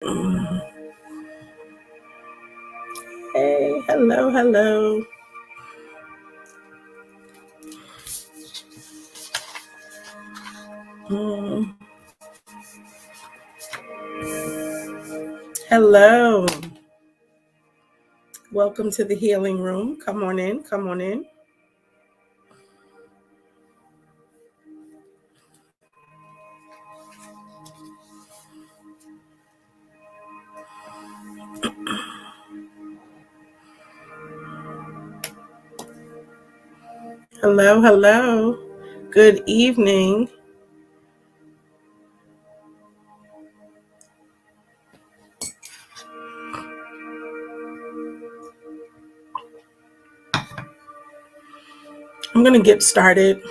Hey, hello. Mm, Hello. Welcome to the healing room. Come on in. Hello. Good evening. I'm going to get started.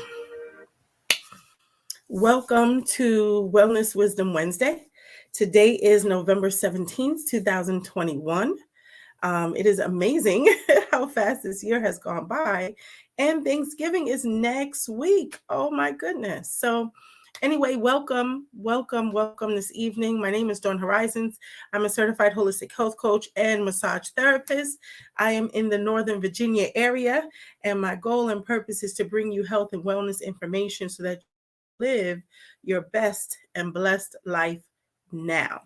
Welcome to Wellness Wisdom Wednesday. Today is November 17th, 2021. It is amazing how fast this year has gone by, and Thanksgiving is next week. Oh my goodness. So anyway, welcome this evening. My name is Dawn Horizons. I'm a certified holistic health coach and massage therapist. I am in the Northern Virginia area, and my goal and purpose is to bring you health and wellness information so that you live your best and blessed life now.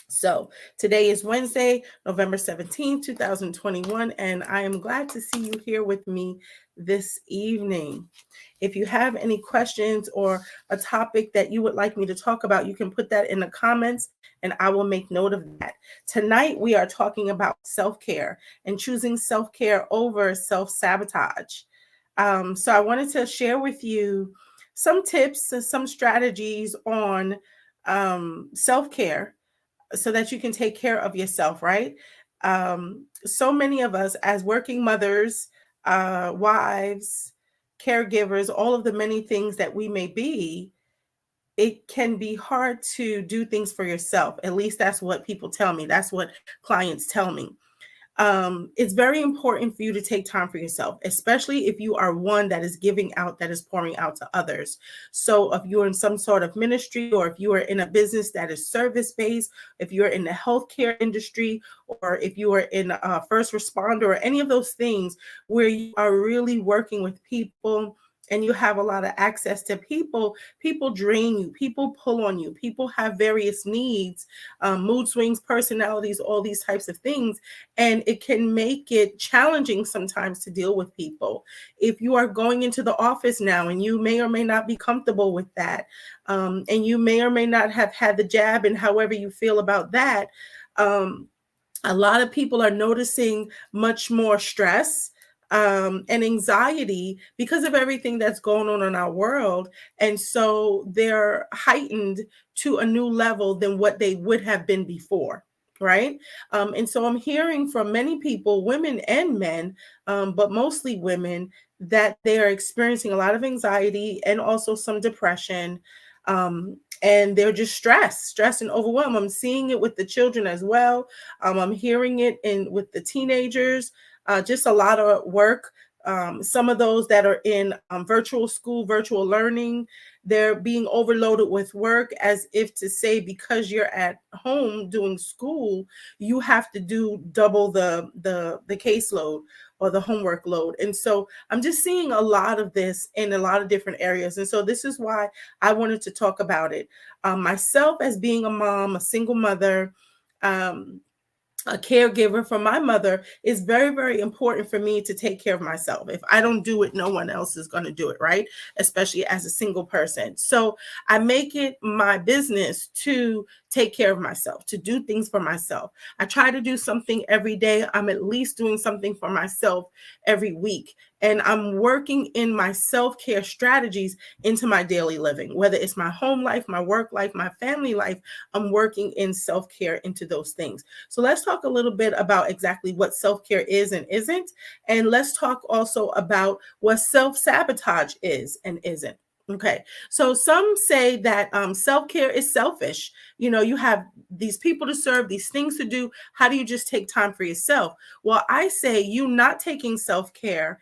So today is Wednesday, November 17th, 2021, and I am glad to see you here with me this evening. If you have any questions or a topic that you would like me to talk about, you can put that in the comments and I will make note of that. Tonight, we are talking about self-care and choosing self-care over self-sabotage. So I wanted to share with you some tips and some strategies on self-care so that you can take care of yourself, right? So many of us, as working mothers, wives, caregivers, all of the many things that we may be, it can be hard to do things for yourself. At least that's what people tell me. That's what clients tell me. It's very important for you to take time for yourself, especially if you are one that is giving out, that is pouring out to others. So if you're in some sort of ministry, or if you are in a business that is service-based, if you're in the healthcare industry, or if you are in a first responder, or any of those things where you are really working with people and you have a lot of access to people, people drain you, people pull on you, people have various needs, mood swings, personalities, all these types of things. And it can make it challenging sometimes to deal with people. If you are going into the office now and you may or may not be comfortable with that, and you may or may not have had the jab, and however you feel about that, a lot of people are noticing much more stress and anxiety because of everything that's going on in our world. And so they're heightened to a new level than what they would have been before. Right. And so I'm hearing from many people, women and men, but mostly women, that they are experiencing a lot of anxiety and also some depression. And they're just stressed and overwhelmed. I'm seeing it with the children as well. I'm hearing it in with the teenagers, just a lot of work. Some of those that are in virtual school, virtual learning, they're being overloaded with work, as if to say, because you're at home doing school, you have to do double the caseload or the homework load. And so I'm just seeing a lot of this in a lot of different areas. And so this is why I wanted to talk about it. Myself, as being a mom, a single mother, a caregiver for my mother, is very, very important for me to take care of myself. If I don't do it, no one else is going to do it, right? Especially as a single person. So I make it my business to take care of myself, to do things for myself. I try to do something every day. I'm at least doing something for myself every week. And I'm working in my self-care strategies into my daily living, whether it's my home life, my work life, my family life. I'm working in self-care into those things. So let's talk a little bit about exactly what self-care is and isn't. And let's talk also about what self-sabotage is and isn't. Okay, so some say that self-care is selfish. You have these people to serve, these things to do. How do you just take time for yourself? Well, I say you not taking self-care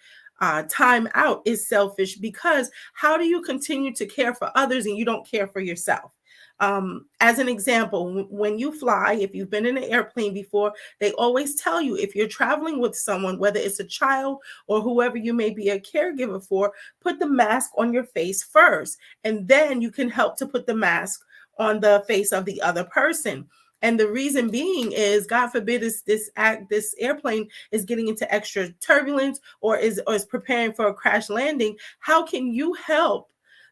time out is selfish, because how do you continue to care for others and you don't care for yourself? As an example, when you fly, if you've been in an airplane before, they always tell you, if you're traveling with someone, whether it's a child or whoever you may be a caregiver for, put the mask on your face first, and then you can help to put the mask on the face of the other person. And the reason being is, God forbid, this airplane is getting into extra turbulence or is preparing for a crash landing. How can you help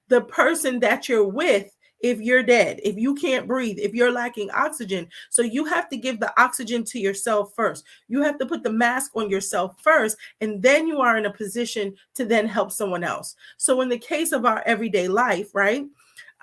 the person that you're with if you're dead, if you can't breathe, if you're lacking oxygen? So you have to give the oxygen to yourself first. You have to put the mask on yourself first, and then you are in a position to then help someone else. So in the case of our everyday life, right?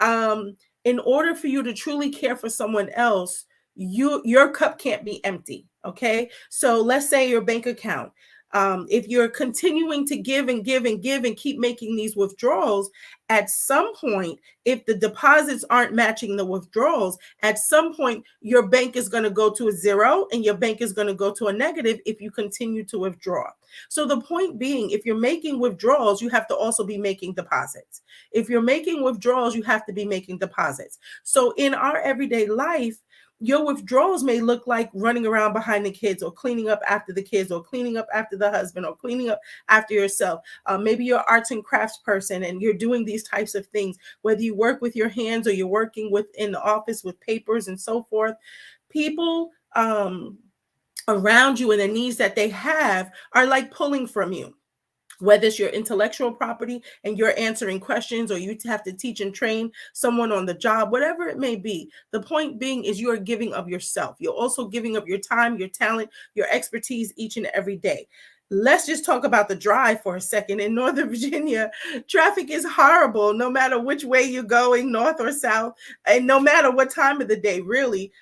In order for you to truly care for someone else, your cup can't be empty. Okay. So let's say your bank account. If you're continuing to give and give and give and keep making these withdrawals, at some point, if the deposits aren't matching the withdrawals, at some point, your bank is going to go to a zero and your bank is going to go to a negative if you continue to withdraw. So the point being, if you're making withdrawals, you have to also be making deposits. If you're making withdrawals, you have to be making deposits. So in our everyday life, your withdrawals may look like running around behind the kids, or cleaning up after the kids, or cleaning up after the husband, or cleaning up after yourself. Maybe you're an arts and crafts person and you're doing these types of things, whether you work with your hands or you're working in the office with papers and so forth. People around you and the needs that they have are like pulling from you, whether it's your intellectual property and you're answering questions, or you have to teach and train someone on the job, whatever it may be. The point being is, you're giving of yourself. You're also giving of your time, your talent, your expertise each and every day. Let's just talk about the drive for a second. In Northern Virginia, traffic is horrible, no matter which way you're going, north or south, and no matter what time of the day, really.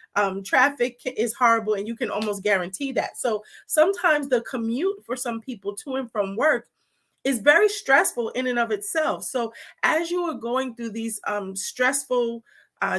Traffic is horrible, and you can almost guarantee that. So sometimes the commute for some people to and from work is very stressful in and of itself. So as you are going through these stressful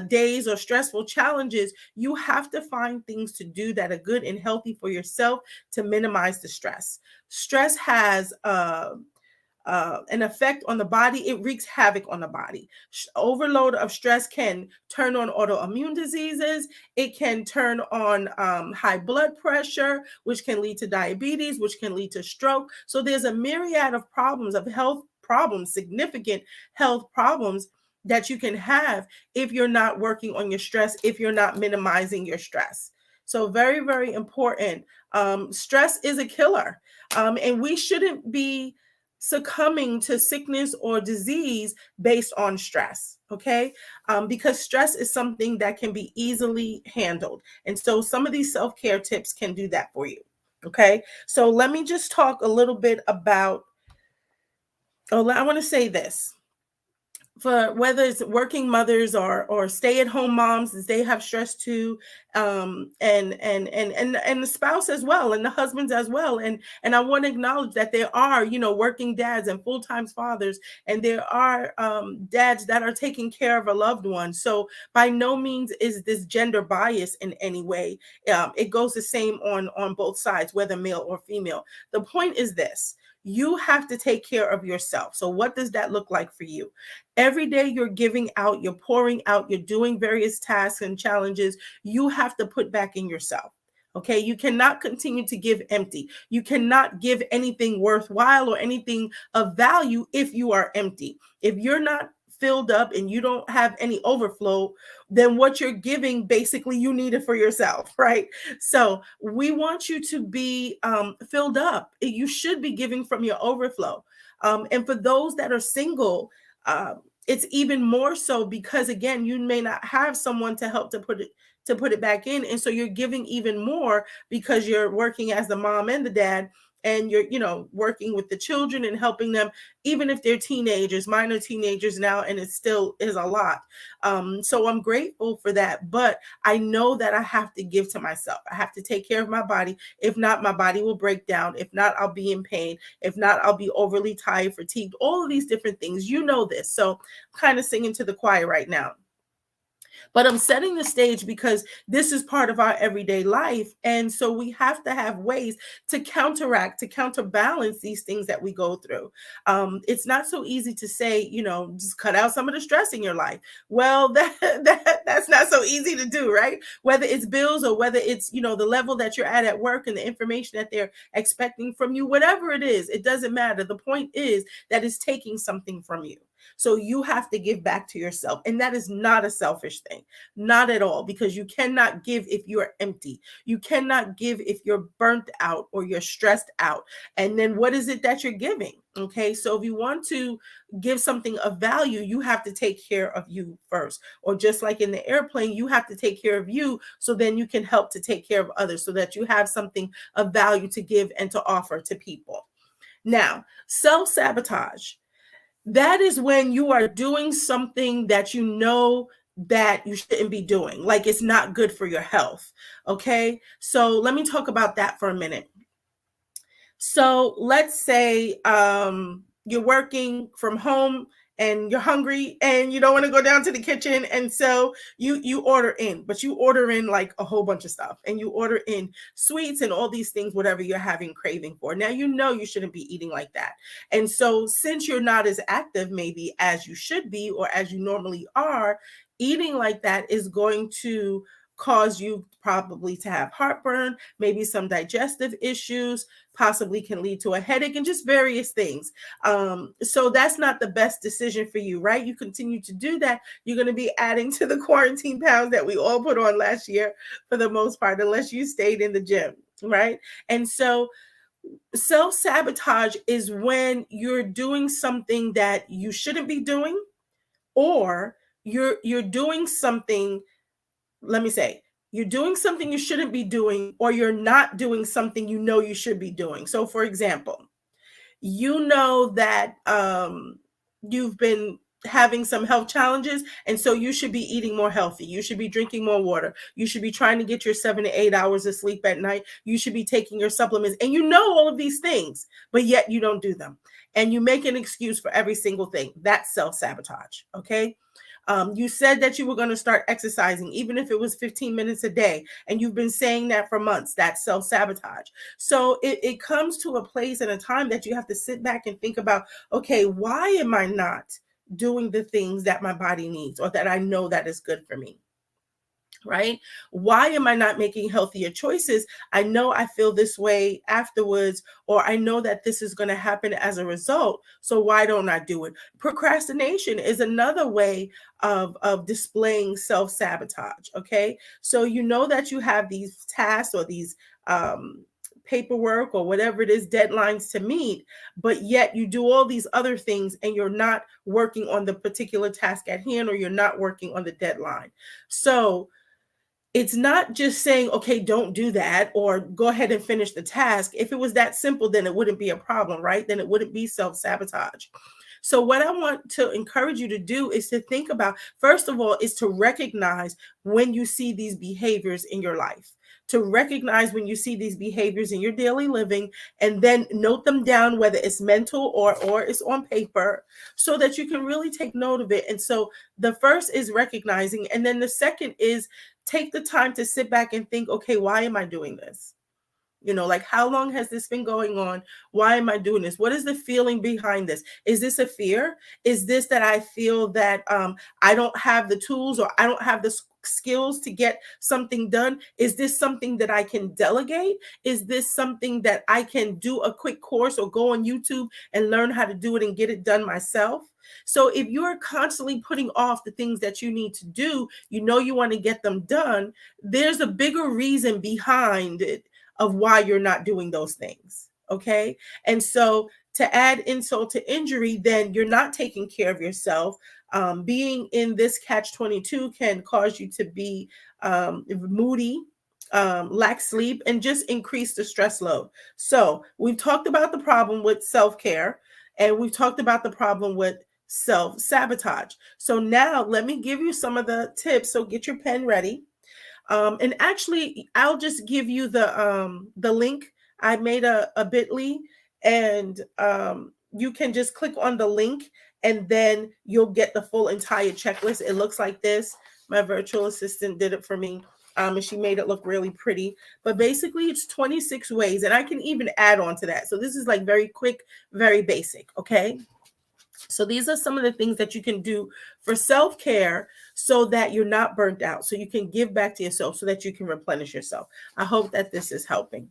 days or stressful challenges, you have to find things to do that are good and healthy for yourself to minimize the stress. Stress has an effect on the body. It wreaks havoc on the body. Overload of stress can turn on autoimmune diseases. It can turn on high blood pressure, which can lead to diabetes, which can lead to stroke. So there's a myriad of problems, of health problems, significant health problems that you can have if you're not working on your stress, if you're not minimizing your stress. So very, very important. Stress is a killer, and we shouldn't be succumbing to sickness or disease based on stress, okay? Because stress is something that can be easily handled. And so some of these self-care tips can do that for you, okay? So let me just talk a little bit about, I want to say this. For whether it's working mothers or stay-at-home moms, they have stress too, and the spouse as well, and the husbands as well. And I want to acknowledge that there are, working dads and full-time fathers, and there are dads that are taking care of a loved one. So by no means is this gender bias in any way. It goes the same on both sides, whether male or female. The point is this: you have to take care of yourself. So what does that look like for you? Every day you're giving out, you're pouring out, you're doing various tasks and challenges. You have to put back in yourself. Okay, you cannot continue to give empty. You cannot give anything worthwhile or anything of value if you are empty. If you're not filled up and you don't have any overflow, then what you're giving, basically you need it for yourself, right? So we want you to be filled up. You should be giving from your overflow. And for those that are single, it's even more so, because again, you may not have someone to help to put it back in, and so you're giving even more because you're working as the mom and the dad, and you're working with the children and helping them, even if they're teenagers. Mine are teenagers now, and it still is a lot. So I'm grateful for that, but I know that I have to give to myself. I have to take care of my body. If not, my body will break down. If not, I'll be in pain. If not, I'll be overly tired, fatigued, all of these different things. You know this. So I'm kind of singing to the choir right now. But I'm setting the stage because this is part of our everyday life. And so we have to have ways to counteract, to counterbalance these things that we go through. It's not so easy to say, just cut out some of the stress in your life. Well, that's not so easy to do, right? Whether it's bills or whether it's, the level that you're at work and the information that they're expecting from you, whatever it is, it doesn't matter. The point is that it's taking something from you. So you have to give back to yourself. And that is not a selfish thing, not at all, because you cannot give if you're empty. You cannot give if you're burnt out or you're stressed out. And then what is it that you're giving? Okay, so if you want to give something of value, you have to take care of you first. Or just like in the airplane, you have to take care of you so then you can help to take care of others so that you have something of value to give and to offer to people. Now, self-sabotage. That is when you are doing something that you know that you shouldn't be doing, like it's not good for your health. Okay, so let me talk about that for a minute. So let's say you're working from home and you're hungry and you don't want to go down to the kitchen, and so you order in, but you order in like a whole bunch of stuff, and you order in sweets and all these things, whatever you're having craving for. Now you shouldn't be eating like that, and so since you're not as active maybe as you should be or as you normally are, eating like that is going to cause you probably to have heartburn, maybe some digestive issues, possibly can lead to a headache, and just various things. So that's not the best decision for you, right? You continue to do that, you're going to be adding to the quarantine pounds that we all put on last year for the most part, unless you stayed in the gym, right? And so self-sabotage is when you're doing something that you shouldn't be doing, or you're doing something, let me say, you're doing something you shouldn't be doing, or you're not doing something you know you should be doing. So for example, you know that you've been having some health challenges, and so you should be eating more healthy. You should be drinking more water. You should be trying to get your 7 to 8 hours of sleep at night. You should be taking your supplements, and you know all of these things, but yet you don't do them. And you make an excuse for every single thing. That's self-sabotage, okay? You said that you were going to start exercising, even if it was 15 minutes a day, and you've been saying that for months. That's self-sabotage. So it comes to a place and a time that you have to sit back and think about, okay, why am I not doing the things that my body needs or that I know that is good for me? Right? Why am I not making healthier choices? I know I feel this way afterwards, or I know that this is going to happen as a result. So why don't I do it? Procrastination is another way of displaying self-sabotage. Okay. So you know that you have these tasks or these paperwork or whatever it is, deadlines to meet, but yet you do all these other things and you're not working on the particular task at hand, or you're not working on the deadline. So it's not just saying, okay, don't do that or go ahead and finish the task. If it was that simple, then it wouldn't be a problem, right? Then it wouldn't be self-sabotage. So what I want to encourage you to do is to think about, first of all, is to recognize when you see these behaviors in your life, to recognize when you see these behaviors in your daily living, and then note them down, whether it's mental or it's on paper, so that you can really take note of it. And so the first is recognizing, and then the second is take the time to sit back and think, okay, why am I doing this? Like, how long has this been going on? Why am I doing this? What is the feeling behind this? Is this a fear? Is this that I feel that I don't have the tools, or I don't have the skills to get something done? Is this something that I can delegate? Is this something that I can do a quick course or go on YouTube and learn how to do it and get it done myself? So if you're constantly putting off the things that you need to do, you want to get them done, there's a bigger reason behind it of why you're not doing those things. Okay. And so to add insult to injury, then you're not taking care of yourself. Being in this catch-22 can cause you to be moody, lack sleep, and just increase the stress load. So we've talked about the problem with self-care, and we've talked about the problem with self-sabotage. So now let me give you some of the tips. So get your pen ready. And actually, I'll just give you the link. I made a bit.ly, and you can just click on the link, and then you'll get the full entire checklist. It looks like this. My virtual assistant did it for me. And she made it look really pretty. But basically, it's 26 ways. And I can even add on to that. So this is like very quick, very basic. Okay. So these are some of the things that you can do for self-care so that you're not burnt out, so you can give back to yourself, so that you can replenish yourself. I hope that this is helping.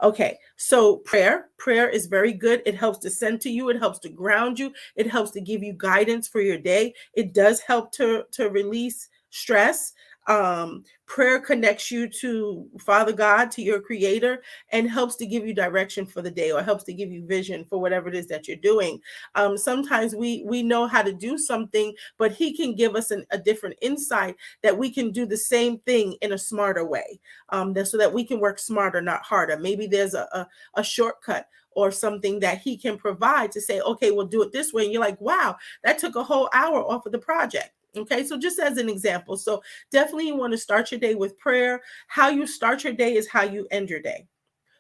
Okay, so prayer is very good. It helps to center you. It helps to ground you. It helps to give you guidance for your day. It does help to release stress. Prayer connects you to Father God, to your creator, and helps to give you direction for the day, or helps to give you vision for whatever it is that you're doing. Sometimes we know how to do something, but he can give us a different insight that we can do the same thing in a smarter way, so that we can work smarter, not harder. Maybe there's a shortcut or something that he can provide to say, okay, we'll do it this way. And you're like, wow, that took a whole hour off of the project. Okay, so just as an example. So definitely you want to start your day with prayer. How you start your day is how you end your day,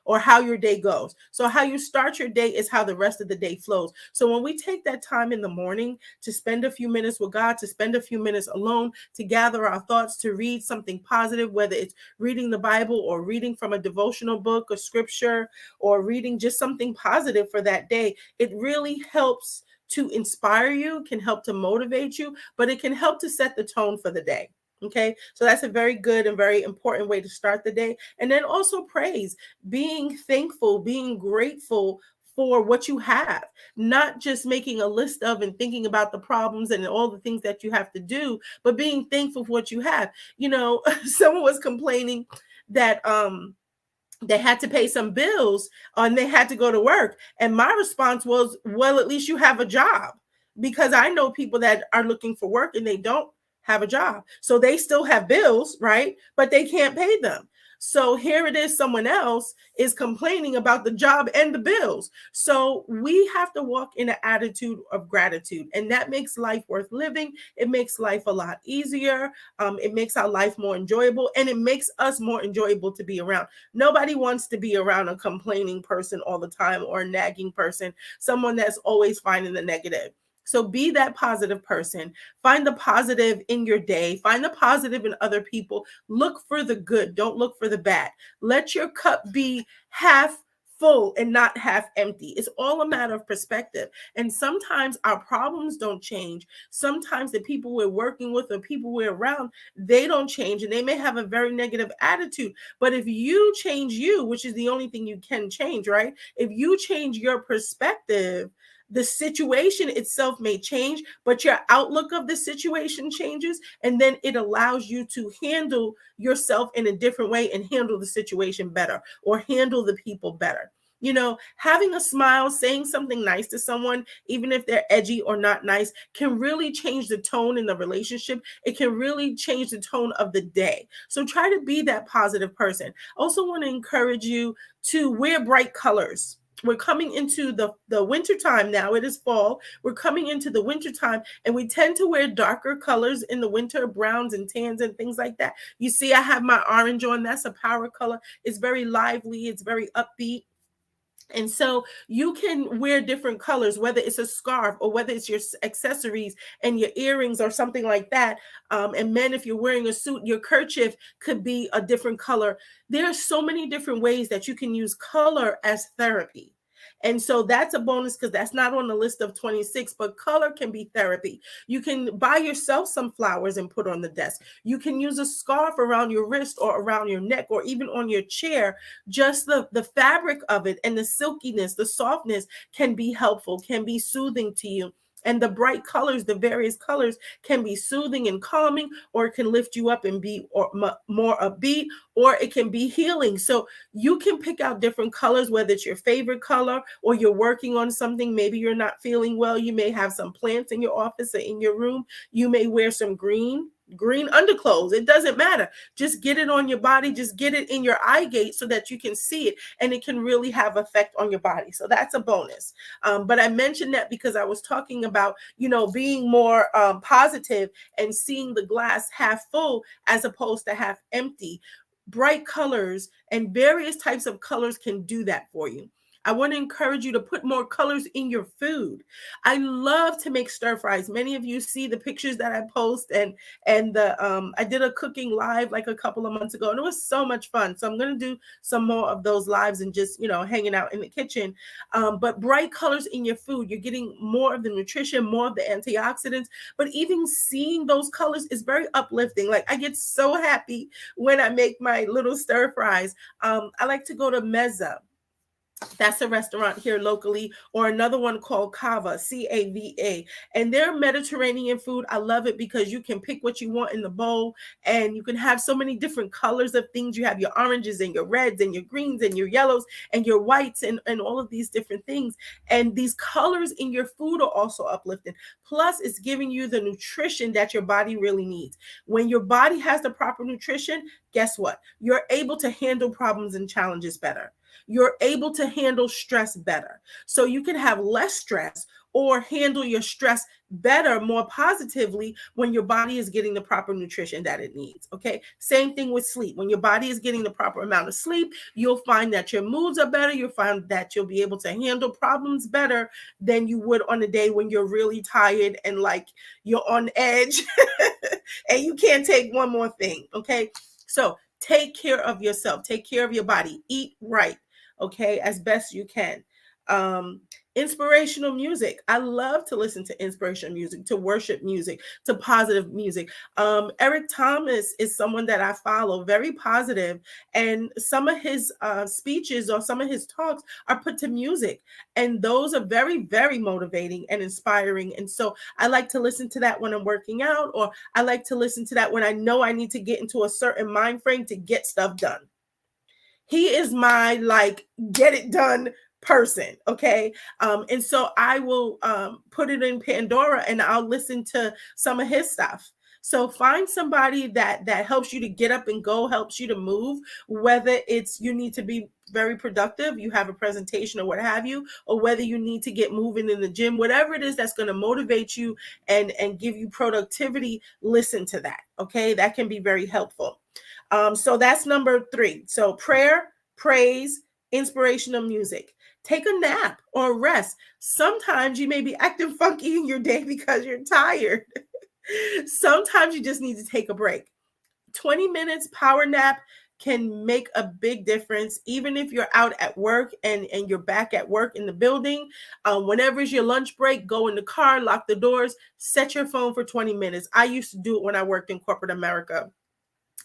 or how your day goes. So how you start your day is how the rest of the day flows. So when we take that time in the morning to spend a few minutes with God, to spend a few minutes alone, to gather our thoughts, to read something positive, whether it's reading the Bible or reading from a devotional book or scripture, or reading just something positive for that day, it really helps to inspire you, can help to motivate you, but it can help to set the tone for the day. Okay, so that's a very good and very important way to start the day. And then also praise, being thankful, being grateful for what you have, not just making a list of and thinking about the problems and all the things that you have to do, but being thankful for what you have. You know, someone was complaining that they had to pay some bills and they had to go to work. And my response was, well, at least you have a job, because I know people that are looking for work and they don't have a job. So they still have bills, right? But they can't pay them. So here it is, someone else is complaining about the job and the bills. So we have to walk in an attitude of gratitude, and that makes life worth living. It makes life a lot easier. It makes our life more enjoyable, and it makes us more enjoyable to be around. Nobody wants to be around a complaining person all the time, or a nagging person, someone that's always finding the negative. So be that positive person. Find the positive in your day. Find the positive in other people. Look for the good. Don't look for the bad. Let your cup be half full and not half empty. It's all a matter of perspective. And sometimes our problems don't change. Sometimes the people we're working with or people we're around, they don't change, and they may have a very negative attitude. But if you change you, which is the only thing you can change, right? If you change your perspective, the situation itself may change, but your outlook of the situation changes, and then it allows you to handle yourself in a different way and handle the situation better, or handle the people better. You know, having a smile, saying something nice to someone, even if they're edgy or not nice, can really change the tone in the relationship. It can really change the tone of the day. So try to be that positive person. Also want to encourage you to wear bright colors. We're coming into the winter time now. It is fall. We're coming into the winter time, and we tend to wear darker colors in the winter, browns and tans and things like that. You see, I have my orange on. That's a power color. It's very lively. It's very upbeat. And so you can wear different colors, whether it's a scarf or whether it's your accessories and your earrings or something like that. And men, if you're wearing a suit, your kerchief could be a different color. There are so many different ways that you can use color as therapy. And so that's a bonus, because that's not on the list of 26, but color can be therapy. You can buy yourself some flowers and put on the desk. You can use a scarf around your wrist or around your neck or even on your chair. Just the fabric of it and the silkiness, the softness can be helpful, can be soothing to you. And the bright colors, the various colors, can be soothing and calming, or it can lift you up and be more upbeat, or it can be healing. So you can pick out different colors, whether it's your favorite color or you're working on something. Maybe you're not feeling well. You may have some plants in your office or in your room. You may wear some green underclothes. It doesn't matter. Just get it on your body. Just get it in your eye gate so that you can see it, and it can really have effect on your body. So that's a bonus. But I mentioned that because I was talking about, being more positive and seeing the glass half full as opposed to half empty. Bright colors and various types of colors can do that for you. I want to encourage you to put more colors in your food. I love to make stir fries. Many of you see the pictures that I post, and the I did a cooking live like a couple of months ago, and it was so much fun. So I'm going to do some more of those lives and just, hanging out in the kitchen. But bright colors in your food, you're getting more of the nutrition, more of the antioxidants. But even seeing those colors is very uplifting. Like, I get so happy when I make my little stir fries. I like to go to Meza. That's a restaurant here locally, or another one called Cava, Cava. And their Mediterranean food, I love it because you can pick what you want in the bowl, and you can have so many different colors of things. You have your oranges and your reds and your greens and your yellows and your whites and all of these different things. And these colors in your food are also uplifting. Plus, it's giving you the nutrition that your body really needs. When your body has the proper nutrition, guess what? You're able to handle problems and challenges better. You're able to handle stress better. So you can have less stress or handle your stress better, more positively, when your body is getting the proper nutrition that it needs. Okay. Same thing with sleep. When your body is getting the proper amount of sleep, you'll find that your moods are better. You'll find that you'll be able to handle problems better than you would on a day when you're really tired and like you're on edge and you can't take one more thing. Okay. So take care of yourself. Take care of your body. Eat right. Okay, as best you can. Inspirational music. I love to listen to inspirational music, to worship music, to positive music. Eric Thomas is someone that I follow, very positive, and some of his speeches or some of his talks are put to music, and those are very, very motivating and inspiring. And so I like to listen to that when I'm working out, or I like to listen to that when I know I need to get into a certain mind frame to get stuff done. He is my like get it done person. Okay. And so I will put it in Pandora and I'll listen to some of his stuff. So find somebody that helps you to get up and go, helps you to move, whether it's you need to be very productive, you have a presentation or what have you, or whether you need to get moving in the gym, whatever it is that's going to motivate you and give you productivity, listen to that. Okay. That can be very helpful. So that's number 3. So prayer, praise, inspirational music. Take a nap or rest. Sometimes you may be acting funky in your day because you're tired. Sometimes you just need to take a break. 20 minutes power nap can make a big difference, even if you're out at work and you're back at work in the building. Whenever is your lunch break, go in the car, lock the doors, set your phone for 20 minutes. I used to do it when I worked in corporate America.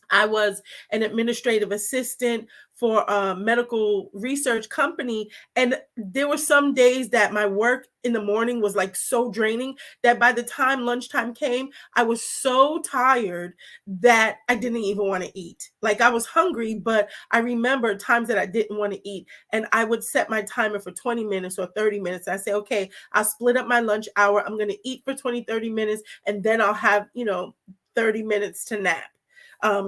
I was an administrative assistant for a medical research company. And there were some days that my work in the morning was like so draining that by the time lunchtime came, I was so tired that I didn't even want to eat. Like, I was hungry, but I remember times that I didn't want to eat. And I would set my timer for 20 minutes or 30 minutes. I say, okay, I'll split up my lunch hour. I'm going to eat for 20, 30 minutes, and then I'll have, 30 minutes to nap.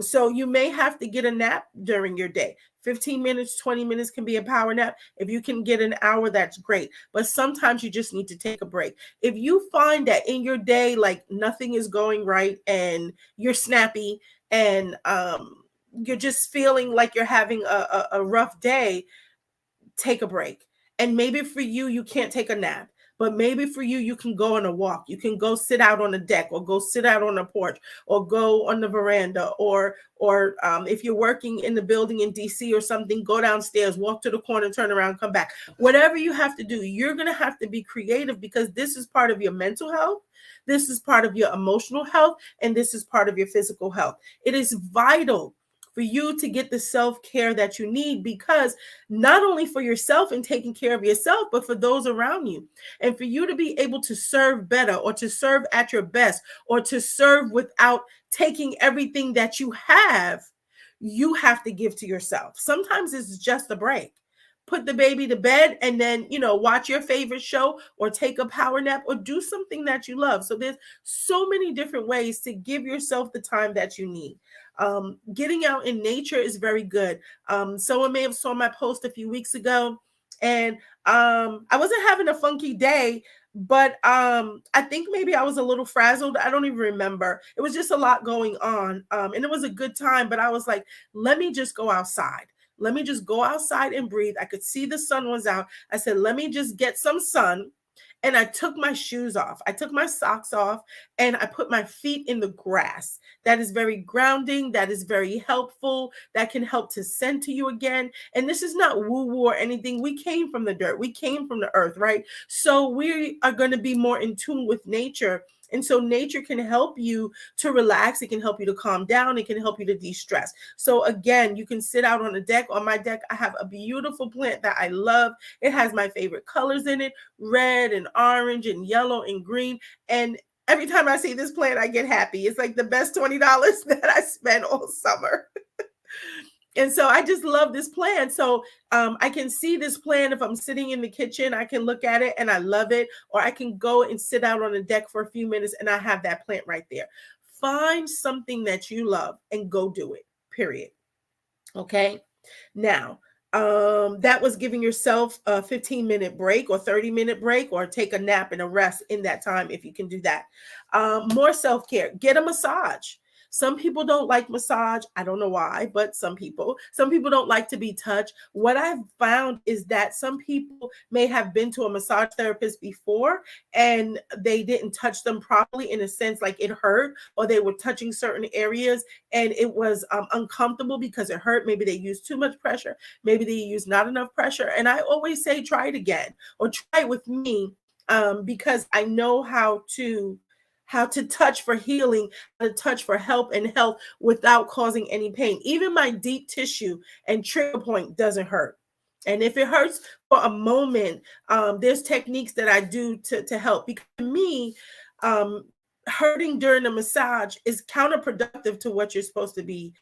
So you may have to get a nap during your day. 15 minutes, 20 minutes can be a power nap. If you can get an hour, that's great. But sometimes you just need to take a break. If you find that in your day, like nothing is going right and you're snappy and you're just feeling like you're having a rough day, take a break. And maybe for you, you can't take a nap. But maybe for you, you can go on a walk. You can go sit out on a deck, or go sit out on a porch, or go on the veranda, or if you're working in the building in DC or something, go downstairs, walk to the corner, turn around, come back. Whatever you have to do, you're going to have to be creative, because this is part of your mental health. This is part of your emotional health, and this is part of your physical health. It is vital for you to get the self-care that you need, because not only for yourself and taking care of yourself, but for those around you. And for you to be able to serve better, or to serve at your best, or to serve without taking everything that you have to give to yourself. Sometimes it's just a break. Put the baby to bed and then, watch your favorite show, or take a power nap, or do something that you love. So there's so many different ways to give yourself the time that you need. Getting out in nature is very good. Someone may have saw my post a few weeks ago, and I wasn't having a funky day, but I think maybe I was a little frazzled. I don't even remember. It was just a lot going on. And it was a good time, but I was like, let me just go outside. let me just go outside and breathe. I could see the sun was out. I said, let me just get some sun. And I took my shoes off. I took my socks off and I put my feet in the grass. That is very grounding. That is very helpful. That can help to center you again. And this is not woo-woo or anything. We came from the dirt. We came from the earth, right? So we are going to be more in tune with nature. And so nature can help you to relax. It can help you to calm down. It can help you to de-stress. So again, you can sit out on a deck. On my deck, I have a beautiful plant that I love. It has my favorite colors in it, red and orange and yellow and green. And every time I see this plant, I get happy. It's like the best $20 that I spent all summer. And so I just love this plant. So I can see this plant if I'm sitting in the kitchen, I can look at it and I love it. Or I can go and sit out on the deck for a few minutes and I have that plant right there. Find something that you love and go do it, period. Okay. Now, that was giving yourself a 15-minute break or 30-minute break, or take a nap and a rest in that time if you can do that. More self-care. Get a massage. Some people don't like massage. I don't know why, but some people don't like to be touched. What I've found is that some people may have been to a massage therapist before and they didn't touch them properly, in a sense like it hurt, or they were touching certain areas and it was uncomfortable because it hurt. Maybe they used too much pressure. Maybe they used not enough pressure. And I always say, try it again, or try it with me, because I know how to touch for healing, how to touch for help and health without causing any pain. Even my deep tissue and trigger point doesn't hurt. And if it hurts for a moment, there's techniques that I do to help. Because to me, hurting during a massage is counterproductive to what you're supposed to be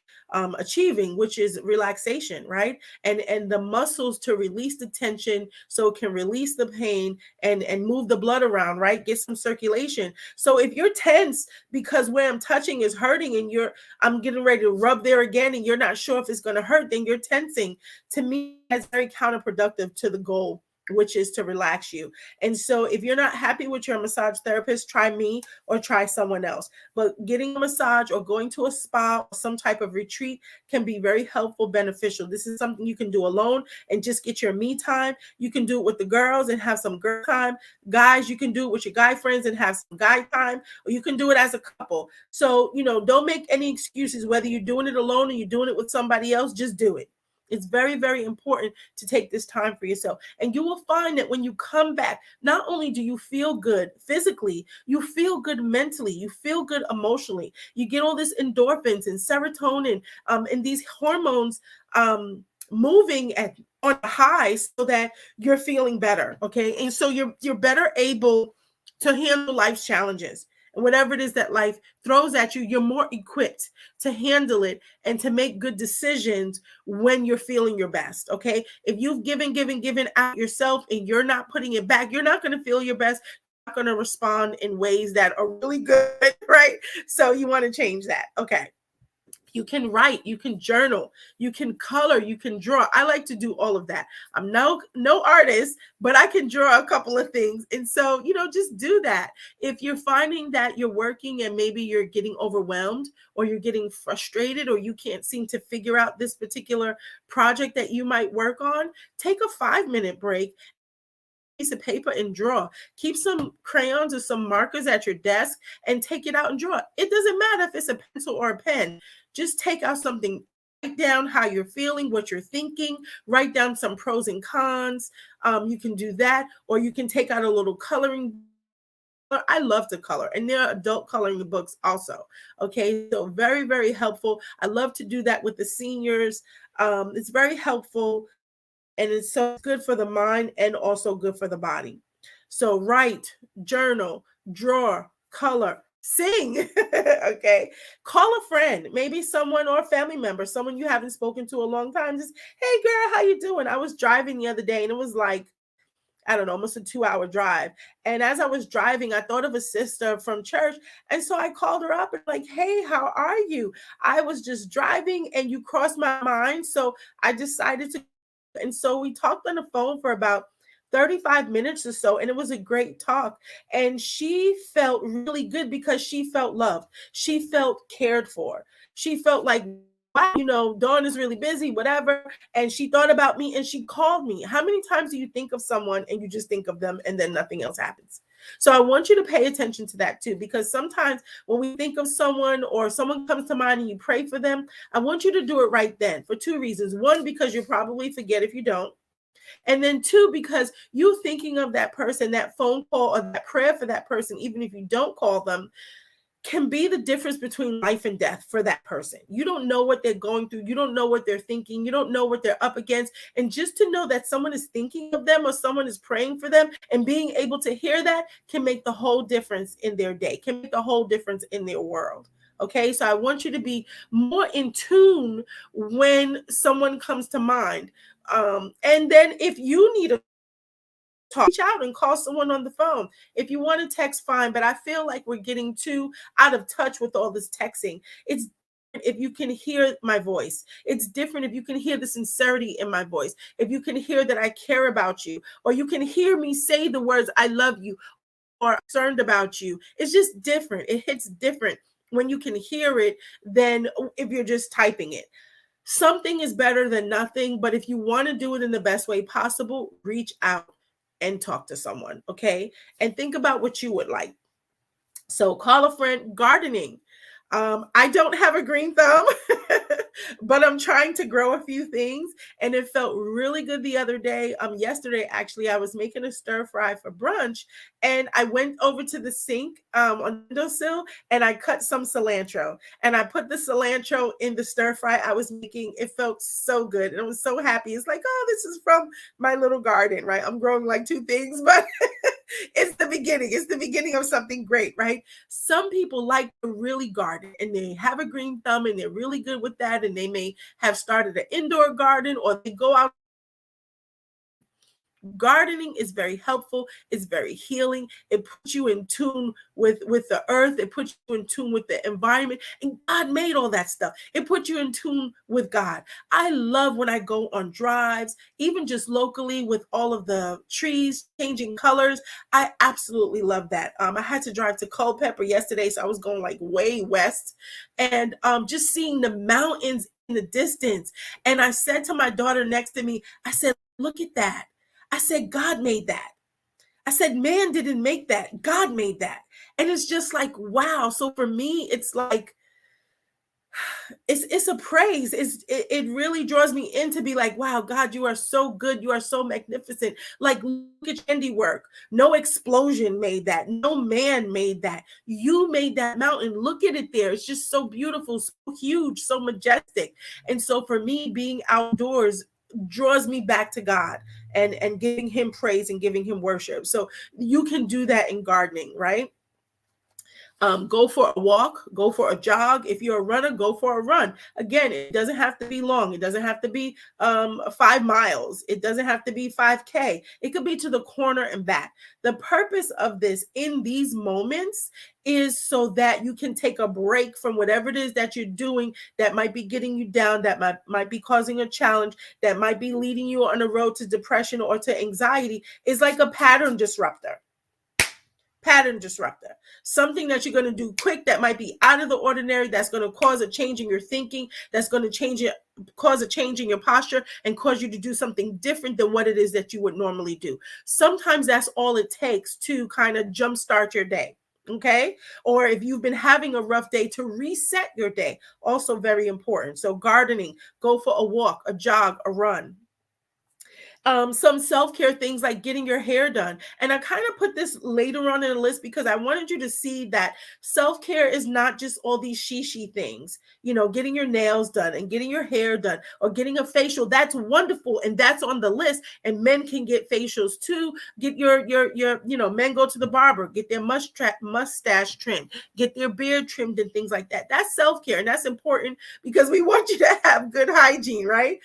achieving, which is relaxation, right? And the muscles to release the tension so it can release the pain and move the blood around, right? Get some circulation. So if you're tense because where I'm touching is hurting and I'm getting ready to rub there again and you're not sure if it's going to hurt, then you're tensing. To me, that's very counterproductive to the goal, which is to relax you. And so if you're not happy with your massage therapist, try me or try someone else. But getting a massage or going to a spa or some type of retreat can be very helpful, beneficial. This is something you can do alone and just get your me time. You can do it with the girls and have some girl time. Guys, you can do it with your guy friends and have some guy time, or you can do it as a couple. So, don't make any excuses, whether you're doing it alone or you're doing it with somebody else, just do it. It's very, very important to take this time for yourself. And you will find that when you come back, not only do you feel good physically, you feel good mentally, you feel good emotionally. You get all this endorphins and serotonin and these hormones moving on a high so that you're feeling better. Okay. And so you're better able to handle life's challenges. And whatever it is that life throws at you, you're more equipped to handle it and to make good decisions when you're feeling your best, okay? If you've given out yourself and you're not putting it back, you're not going to feel your best. You're not going to respond in ways that are really good, right? So you want to change that, okay? You can write, you can journal, you can color, you can draw. I like to do all of that. I'm no artist, but I can draw a couple of things. And so, just do that. If you're finding that you're working and maybe you're getting overwhelmed or you're getting frustrated or you can't seem to figure out this particular project that you might work on, take a 5-minute break, piece of paper and draw. Keep some crayons or some markers at your desk and take it out and draw. It doesn't matter if it's a pencil or a pen. Just take out something, write down how you're feeling, what you're thinking, write down some pros and cons. You can do that, or you can take out a little coloring. I love to color, and there are adult coloring books also. Okay, so very, very helpful. I love to do that with the seniors. It's very helpful. And it's so good for the mind and also good for the body. So write, journal, draw, color, sing. Okay. Call a friend, maybe someone or a family member, someone you haven't spoken to a long time. Just, hey girl, how you doing? I was driving the other day and it was like, I don't know, almost a 2-hour drive. And as I was driving, I thought of a sister from church. And so I called her up and like, hey, how are you? I was just driving and you crossed my mind. So I decided to. And so we talked on the phone for about 35 minutes or so, and it was a great talk. And she felt really good because she felt loved. She felt cared for. She felt like wow, Dawn is really busy, whatever. And she thought about me and she called me. How many times do you think of someone and you just think of them and then nothing else happens? So I want you to pay attention to that too, because sometimes when we think of someone or someone comes to mind and you pray for them, I want you to do it right then for two reasons. One, because you'll probably forget if you don't. And then two, because you thinking of that person, that phone call or that prayer for that person, even if you don't call them, can be the difference between life and death for that person. You don't know what they're going through. You don't know what they're thinking. You don't know what they're up against. And just to know that someone is thinking of them or someone is praying for them and being able to hear that can make the whole difference in their day, can make the whole difference in their world. Okay, so I want you to be more in tune when someone comes to mind. And then if you need a talk, reach out and call someone on the phone. If you want to text, fine, but I feel like we're getting too out of touch with all this texting. It's if you can hear my voice. It's different if you can hear the sincerity in my voice. If you can hear that I care about you, or you can hear me say the words I love you or concerned about you. It's just different. It hits different when you can hear it than if you're just typing it. Something is better than nothing, but if you want to do it in the best way possible, reach out and talk to someone, okay? And think about what you would like. So call a friend. Gardening. I don't have a green thumb, but I'm trying to grow a few things, and it felt really good the other day. Yesterday, actually, I was making a stir fry for brunch, and I went over to the sink on the windowsill, and I cut some cilantro, and I put the cilantro in the stir fry I was making. It felt so good, and I was so happy. It's like, oh, this is from my little garden, right? I'm growing like two things, but it's the beginning. It's the beginning of something great, right? Some people like to really garden and they have a green thumb and they're really good with that. And they may have started an indoor garden or they go out. Gardening is very helpful. It's very healing. It puts you in tune with the earth. It puts you in tune with the environment. And God made all that stuff. It puts you in tune with God. I love when I go on drives, even just locally with all of the trees changing colors. I absolutely love that. I had to drive to Culpeper yesterday, so I was going like way west, and just seeing the mountains in the distance. And I said to my daughter next to me, I said, look at that. I said, God made that. I said, man didn't make that. God made that. And it's just like, wow. So for me, it's like, it's a praise. It really draws me in to be like, wow, God, you are so good. You are so magnificent. Like, look at your handiwork. No explosion made that. No man made that. You made that mountain. Look at it there. It's just so beautiful, so huge, so majestic. And so for me, being outdoors draws me back to God and giving him praise and giving him worship. So you can do that in gardening, right? Go for a walk, go for a jog. If you're a runner, go for a run. Again, it doesn't have to be long. It doesn't have to be 5 miles. It doesn't have to be 5K. It could be to the corner and back. The purpose of this in these moments is so that you can take a break from whatever it is that you're doing that might be getting you down, that might be causing a challenge, that might be leading you on a road to depression or to anxiety. It's like a pattern disruptor. Something that you're going to do quick that might be out of the ordinary, that's going to cause a change in your thinking, that's going to cause a change in your posture and cause you to do something different than what it is that you would normally do. Sometimes that's all it takes to kind of jumpstart your day. Okay. Or if you've been having a rough day, to reset your day, also very important. So gardening, go for a walk, a jog, a run. Some self-care things like getting your hair done. And I kind of put this later on in the list because I wanted you to see that self-care is not just all these she things, getting your nails done and getting your hair done or getting a facial. That's wonderful. And that's on the list. And men can get facials too. Get your men go to the barber, get their mustache trimmed, get their beard trimmed and things like that. That's self-care. And that's important because we want you to have good hygiene, right?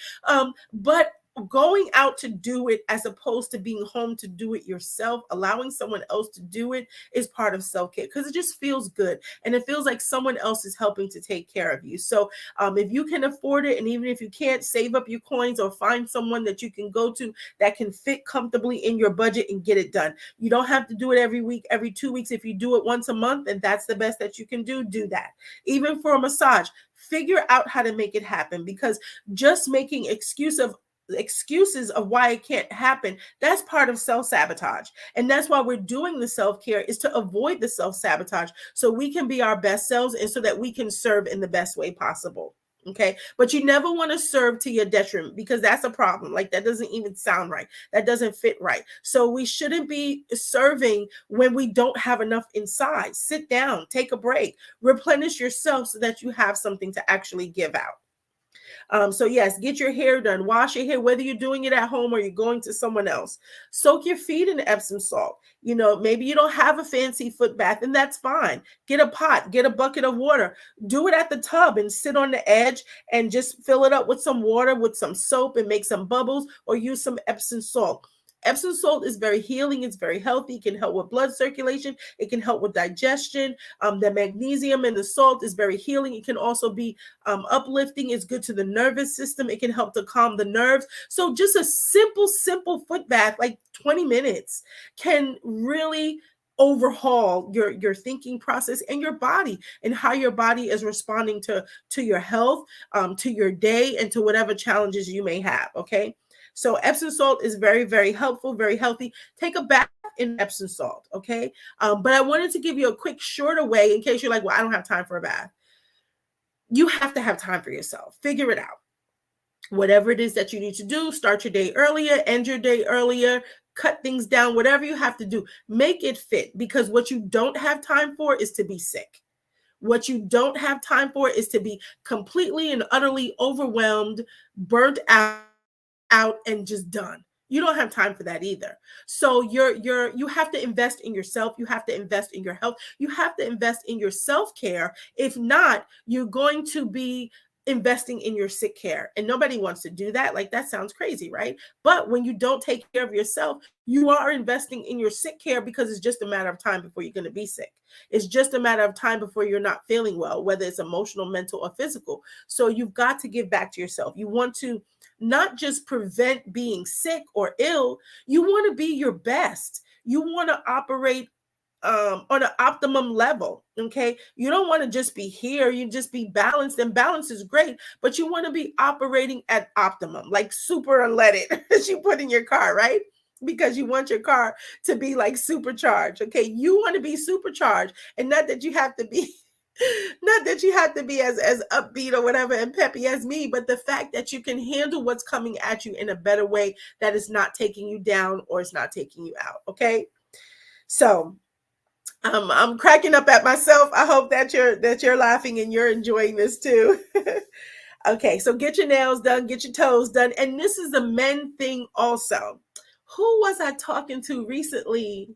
But going out to do it as opposed to being home to do it yourself, allowing someone else to do it, is part of self-care because it just feels good and it feels like someone else is helping to take care of you. So if you can afford it, and even if you can't, save up your coins or find someone that you can go to that can fit comfortably in your budget and get it done. You don't have to do it every week, every 2 weeks. If you do it once a month and that's the best that you can do that. Even for a massage, Figure out how to make it happen, because just making excuses of why it can't happen, that's part of self-sabotage. And that's why we're doing the self-care, is to avoid the self-sabotage, so we can be our best selves and so that we can serve in the best way possible. Okay. But you never want to serve to your detriment, because that's a problem. Like, that doesn't even sound right. That doesn't fit right. So we shouldn't be serving when we don't have enough inside. Sit down, take a break, replenish yourself so that you have something to actually give out. So yes, get your hair done, wash your hair, whether you're doing it at home or you're going to someone else. Soak your feet in Epsom salt. Maybe you don't have a fancy foot bath, and that's fine. Get a pot, get a bucket of water, do it at the tub and sit on the edge and just fill it up with some water, with some soap, and make some bubbles, or use some Epsom salt. Epsom salt is very healing. It's very healthy. It can help with blood circulation. It can help with digestion. The magnesium in the salt is very healing. It can also be uplifting. It's good to the nervous system. It can help to calm the nerves. So just a simple foot bath, like 20 minutes, can really overhaul your thinking process and your body, and how your body is responding to your health, to your day, and to whatever challenges you may have. Okay. So Epsom salt is very, very helpful, very healthy. Take a bath in Epsom salt, okay? But I wanted to give you a quick, shorter way, in case you're like, well, I don't have time for a bath. You have to have time for yourself. Figure it out. Whatever it is that you need to do, start your day earlier, end your day earlier, cut things down, whatever you have to do. Make it fit, because what you don't have time for is to be sick. What you don't have time for is to be completely and utterly overwhelmed, burnt out and just done. You don't have time for that either. So you have to invest in yourself. You have to invest in your health. You have to invest in your self-care. If not, you're going to be investing in your sick care. And nobody wants to do that. Like, that sounds crazy, right? But when you don't take care of yourself, you are investing in your sick care, because it's just a matter of time before you're going to be sick. It's just a matter of time before you're not feeling well, whether it's emotional, mental, or physical. So you've got to give back to yourself. You want to not just prevent being sick or ill, you want to be your best. You want to operate on an optimum level. Okay. You don't want to just be here. You just be balanced, and balance is great, but you want to be operating at optimum, like super unleaded, as you put in your car, right? Because you want your car to be like supercharged. Okay. You want to be supercharged, and not that you have to be as upbeat or whatever and peppy as me, but the fact that you can handle what's coming at you in a better way, that is not taking you down or it's not taking you out. Okay. So I'm cracking up at myself. I hope that you're laughing and you're enjoying this too. Okay, so get your nails done, get your toes done. And this is a men thing also. Who was I talking to recently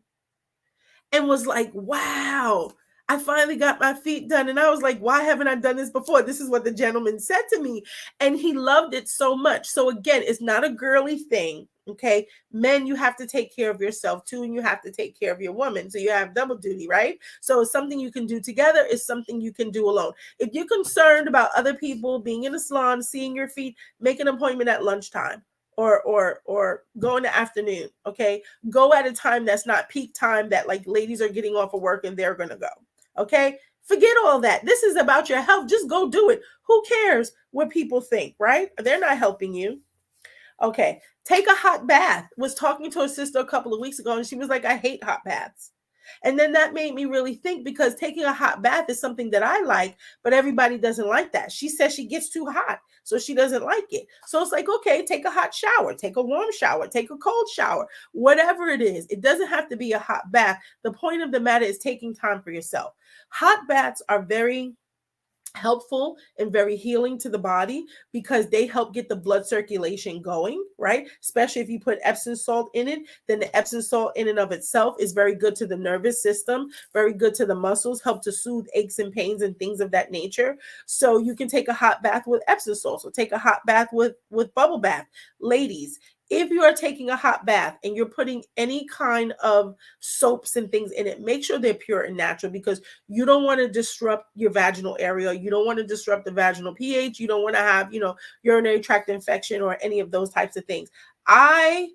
and was like, wow, I finally got my feet done. And I was like, why haven't I done this before? This is what the gentleman said to me. And he loved it so much. So again, it's not a girly thing. Okay. Men, you have to take care of yourself too. And you have to take care of your woman. So you have double duty, right? So it's something you can do together. It's something you can do alone. If you're concerned about other people being in a salon, seeing your feet, make an appointment at lunchtime. Or go in the afternoon. Okay. Go at a time that's not peak time, that like ladies are getting off of work and they're going to go. Okay. Forget all that. This is about your health. Just go do it. Who cares what people think, right? They're not helping you. Okay. Take a hot bath. Was talking to a sister a couple of weeks ago, and she was like, I hate hot baths. And then that made me really think, because taking a hot bath is something that I like, but everybody doesn't like that. She says she gets too hot, so she doesn't like it. So it's like, okay, take a hot shower, take a warm shower, take a cold shower, whatever it is. It doesn't have to be a hot bath. The point of the matter is taking time for yourself. Hot baths are very helpful and very healing to the body, because they help get the blood circulation going, right? Especially if you put Epsom salt in it, then the Epsom salt in and of itself is very good to the nervous system, very good to the muscles, help to soothe aches and pains and things of that nature. So you can take a hot bath with Epsom salt. So take a hot bath with bubble bath. Ladies, if you are taking a hot bath and you're putting any kind of soaps and things in it, make sure they're pure and natural, because you don't want to disrupt your vaginal area. You don't want to disrupt the vaginal pH. You don't want to have, urinary tract infection or any of those types of things. I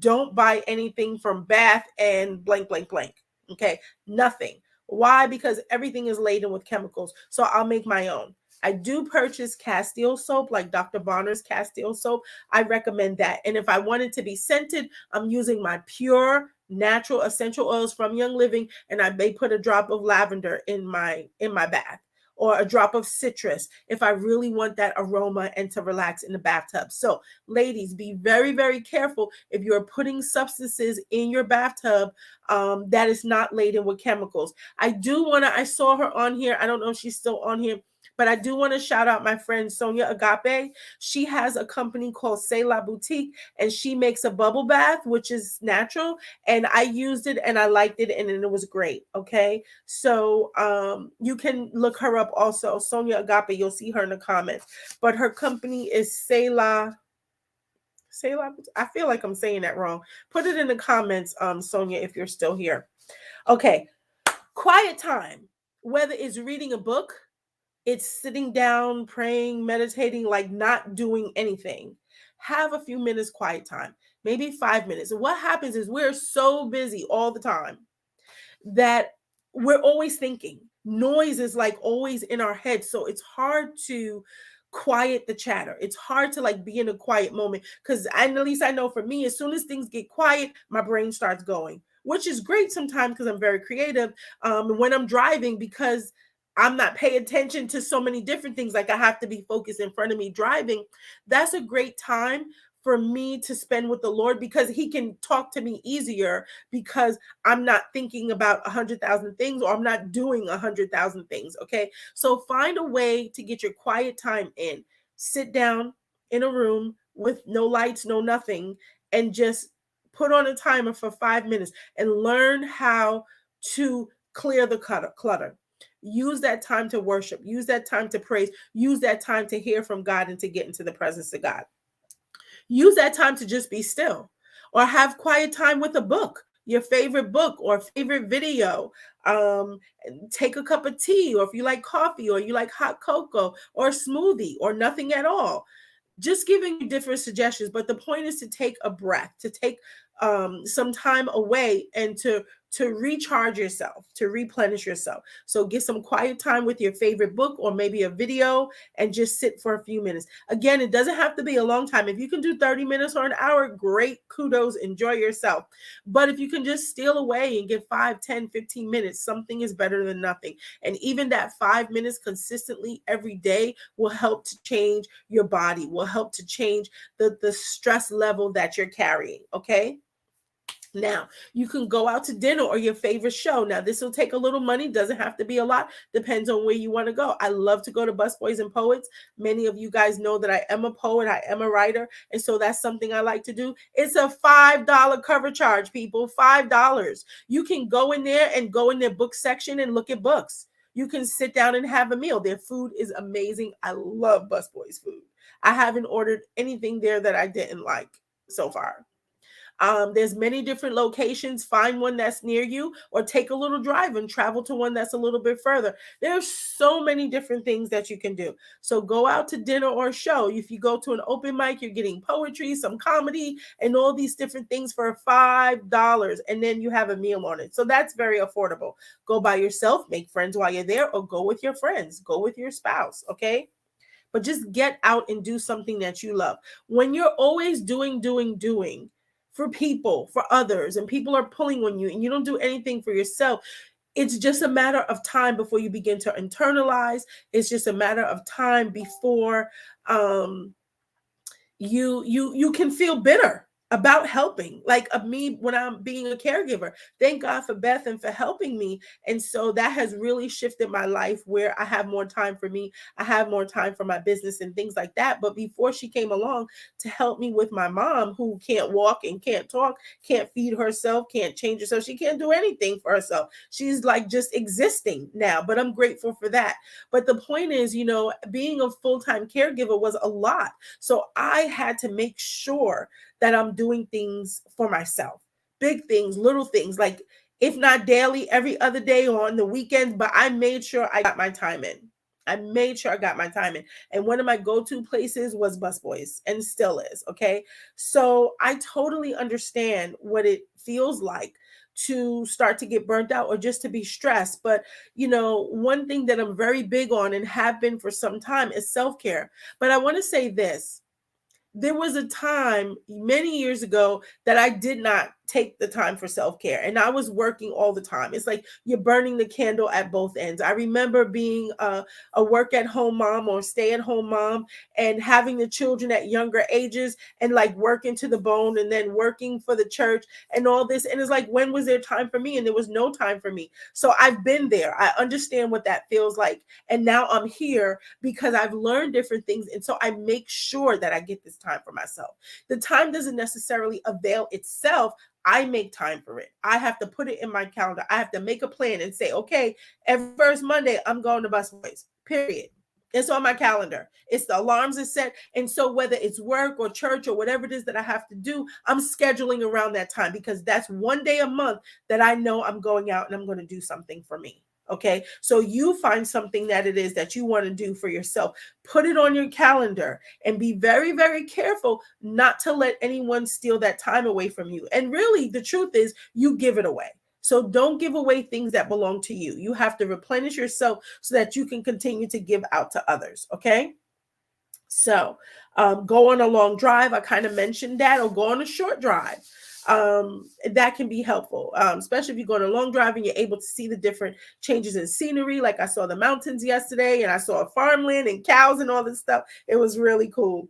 don't buy anything from Bath and blank, blank, blank. Okay. Nothing. Why? Because everything is laden with chemicals. So I'll make my own. I do purchase Castile soap, like Dr. Bonner's Castile soap. I recommend that. And if I want it to be scented, I'm using my pure natural essential oils from Young Living, and I may put a drop of lavender in my bath, or a drop of citrus if I really want that aroma and to relax in the bathtub. So, ladies, be very, very careful if you're putting substances in your bathtub that is not laden with chemicals. I saw her on here. I don't know if she's still on here, but I do want to shout out my friend Sonia Agape. She has a company called Selah Boutique, and she makes a bubble bath, which is natural. And I used it and I liked it, and it was great. Okay. So you can look her up also. Sonia Agape, you'll see her in the comments. But her company is Selah. I feel like I'm saying that wrong. Put it in the comments, Sonia, if you're still here. Okay. Quiet time, whether it's reading a book, it's sitting down, praying, meditating, like not doing anything. Have a few minutes quiet time, maybe 5 minutes. And what happens is we're so busy all the time that we're always thinking. Noise is like always in our head. So it's hard to quiet the chatter. It's hard to like be in a quiet moment, because at least I know for me, as soon as things get quiet, my brain starts going, which is great sometimes because I'm very creative. When I'm driving, because I'm not paying attention to so many different things, like I have to be focused in front of me driving, that's a great time for me to spend with the Lord, because he can talk to me easier, because I'm not thinking about 100,000 things, or I'm not doing 100,000 things. Okay. So find a way to get your quiet time in. Sit down in a room with no lights, no nothing, and just put on a timer for 5 minutes and learn how to clear the clutter. Use that time to worship, use that time to praise, use that time to hear from God and to get into the presence of God. Use that time to just be still, or have quiet time with a book, your favorite book or favorite video. Take a cup of tea, or if you like coffee, or you like hot cocoa, or a smoothie, or nothing at all. Just giving you different suggestions, but the point is to take a breath, to take some time away, and to recharge yourself, to replenish yourself. So get some quiet time with your favorite book, or maybe a video, and just sit for a few minutes. Again, it doesn't have to be a long time. If you can do 30 minutes or an hour, great, kudos, enjoy yourself. But if you can just steal away and get 5, 10, 15 minutes, something is better than nothing. And even that 5 minutes consistently every day will help to change your body, will help to change the stress level that you're carrying. Okay. Now, you can go out to dinner or your favorite show. Now, this will take a little money, doesn't have to be a lot, depends on where you want to go. I love to go to Busboys and Poets. Many of you guys know that I am a poet, I am a writer, and so that's something I like to do. It's a $5 cover charge, people, $5. You can go in there and go in their book section and look at books. You can sit down and have a meal. Their food is amazing. I love Busboys food. I haven't ordered anything there that I didn't like so far. There's many different locations. Find one that's near you, or take a little drive and travel to one that's a little bit further. There's so many different things that you can do. So go out to dinner or a show. If you go to an open mic, you're getting poetry, some comedy, and all these different things for $5, and then you have a meal on it. So that's very affordable. Go by yourself, make friends while you're there, or go with your friends, go with your spouse. Okay. But just get out and do something that you love. When you're always doing for people, for others, and people are pulling on you, and you don't do anything for yourself, it's just a matter of time before you begin to internalize. It's just a matter of time before you can feel bitter about helping, like of me when I'm being a caregiver. Thank God for Beth and for helping me. And so that has really shifted my life, where I have more time for me. I have more time for my business and things like that. But before she came along to help me with my mom, who can't walk and can't talk, can't feed herself, can't change herself, she can't do anything for herself. She's like just existing now, but I'm grateful for that. But the point is, being a full-time caregiver was a lot. So I had to make sure that I'm doing things for myself, big things, little things, like if not daily, every other day or on the weekends, but I made sure I got my time in. And one of my go-to places was Busboys, and still is. Okay. So I totally understand what it feels like to start to get burnt out or just to be stressed. But, one thing that I'm very big on and have been for some time is self-care. But I want to say this. There was a time many years ago that I did not take the time for self-care, and I was working all the time. It's like you're burning the candle at both ends. I remember being a work at home mom or stay at home mom and having the children at younger ages and like working to the bone and then working for the church and all this. And it's like, when was there time for me? And there was no time for me. So I've been there. I understand what that feels like. And now I'm here because I've learned different things. And so I make sure that I get this time for myself. The time doesn't necessarily avail itself. I make time for it. I have to put it in my calendar. I have to make a plan and say, okay, every first Monday, I'm going to Busboys, period. It's on my calendar. It's the alarms is set. And so whether it's work or church or whatever it is that I have to do, I'm scheduling around that time because that's one day a month that I know I'm going out and I'm going to do something for me. Okay. So you find something that it is that you want to do for yourself. Put it on your calendar and be very, very careful not to let anyone steal that time away from you. And really, the truth is, you give it away. So don't give away things that belong to you. You have to replenish yourself so that you can continue to give out to others. Okay. So go on a long drive. I kind of mentioned that, or go on a short drive. That can be helpful, especially if you go on a long drive and you're able to see the different changes in scenery. Like I saw the mountains yesterday and I saw a farmland and cows and all this stuff. It was really cool.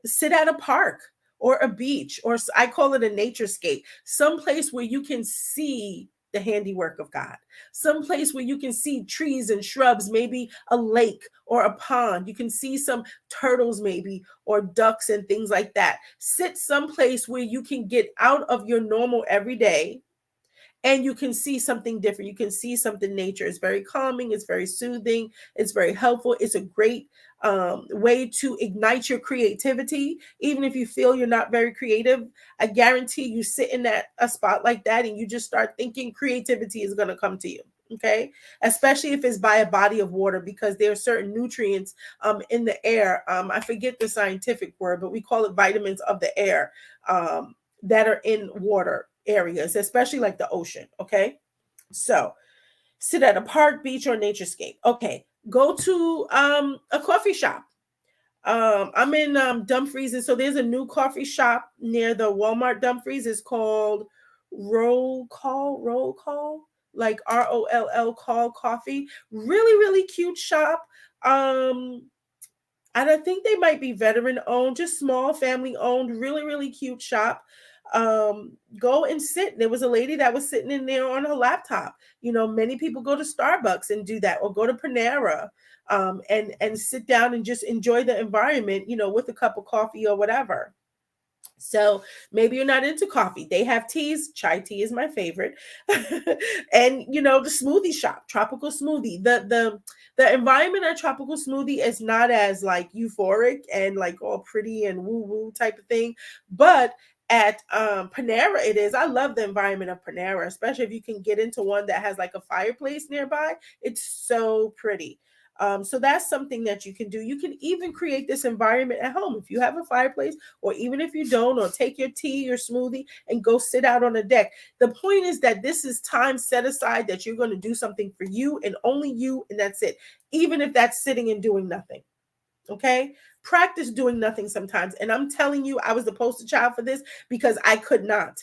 Sit at a park or a beach, or I call it a naturescape, someplace where you can see the handiwork of God, someplace where you can see trees and shrubs, maybe a lake or a pond. You can see some turtles, maybe, or ducks and things like that. Sit someplace where you can get out of your normal everyday and you can see something different. You can see something nature. It's very calming. It's very soothing. It's very helpful. It's a great way to ignite your creativity. Even if you feel you're not very creative, I guarantee you sit in a spot like that and you just start thinking, creativity is going to come to you. Okay. Especially if it's by a body of water, because there are certain nutrients in the air. I forget the scientific word, but we call it vitamins of the air that are in water areas, especially like the ocean. Okay. So sit at a park, beach, or naturescape. Okay. Go to a coffee shop. I'm in Dumfries, and so there's a new coffee shop near the Walmart Dumfries. It's called Roll Call, like ROLL Call Coffee. Really, really cute shop. And I think they might be veteran owned, just small family owned, really, really cute shop. Go and sit. There was a lady that was sitting in there on her laptop. Many people go to Starbucks and do that, or go to Panera and sit down and just enjoy the environment, with a cup of coffee or whatever. So maybe you're not into coffee. They have teas. Chai tea is my favorite. And the smoothie shop, tropical smoothie. The environment at tropical smoothie is not as like euphoric and like all pretty and woo-woo type of thing. But at Panera it is. I love the environment of Panera, especially if you can get into one that has like a fireplace nearby. It's so pretty. So that's something that you can do. You can even create this environment at home if you have a fireplace, or even if you don't, or take your tea or smoothie and go sit out on the deck. The point is that this is time set aside that you're going to do something for you and only you, and that's it. Even if that's sitting and doing nothing. Okay. Practice doing nothing sometimes. And I'm telling you, I was the poster child for this because I could not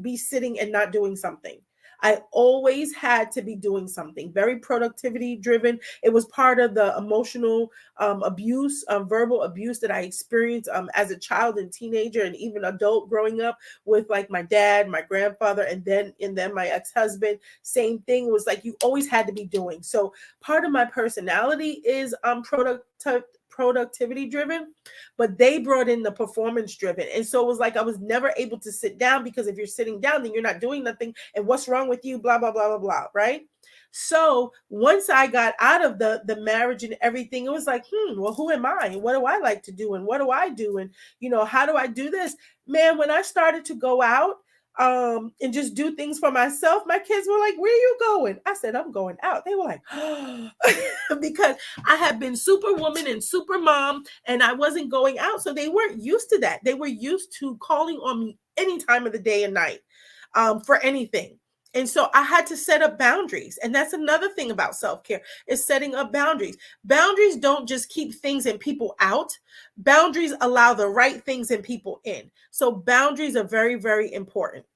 be sitting and not doing something. I always had to be doing something, very productivity driven. It was part of the emotional abuse, verbal abuse that I experienced as a child and teenager and even adult growing up with like my dad, my grandfather, and then my ex-husband. Same thing. It was like you always had to be doing. So part of my personality is productivity driven, but they brought in the performance driven. And so it was like I was never able to sit down, because if you're sitting down, then you're not doing nothing. And what's wrong with you? Blah, blah, blah, blah, blah. Right. So once I got out of the marriage and everything, it was like, well, who am I? And what do I like to do? And what do I do? And, how do I do this? Man, when I started to go out, and just do things for myself, my kids were like, where are you going? I said, I'm going out. They were like, because I had been superwoman and super mom and I wasn't going out. So they weren't used to that. They were used to calling on me any time of the day and night, for anything. And so I had to set up boundaries. And that's another thing about self-care, is setting up boundaries. Boundaries don't just keep things and people out. Boundaries allow the right things and people in. So boundaries are very, very important.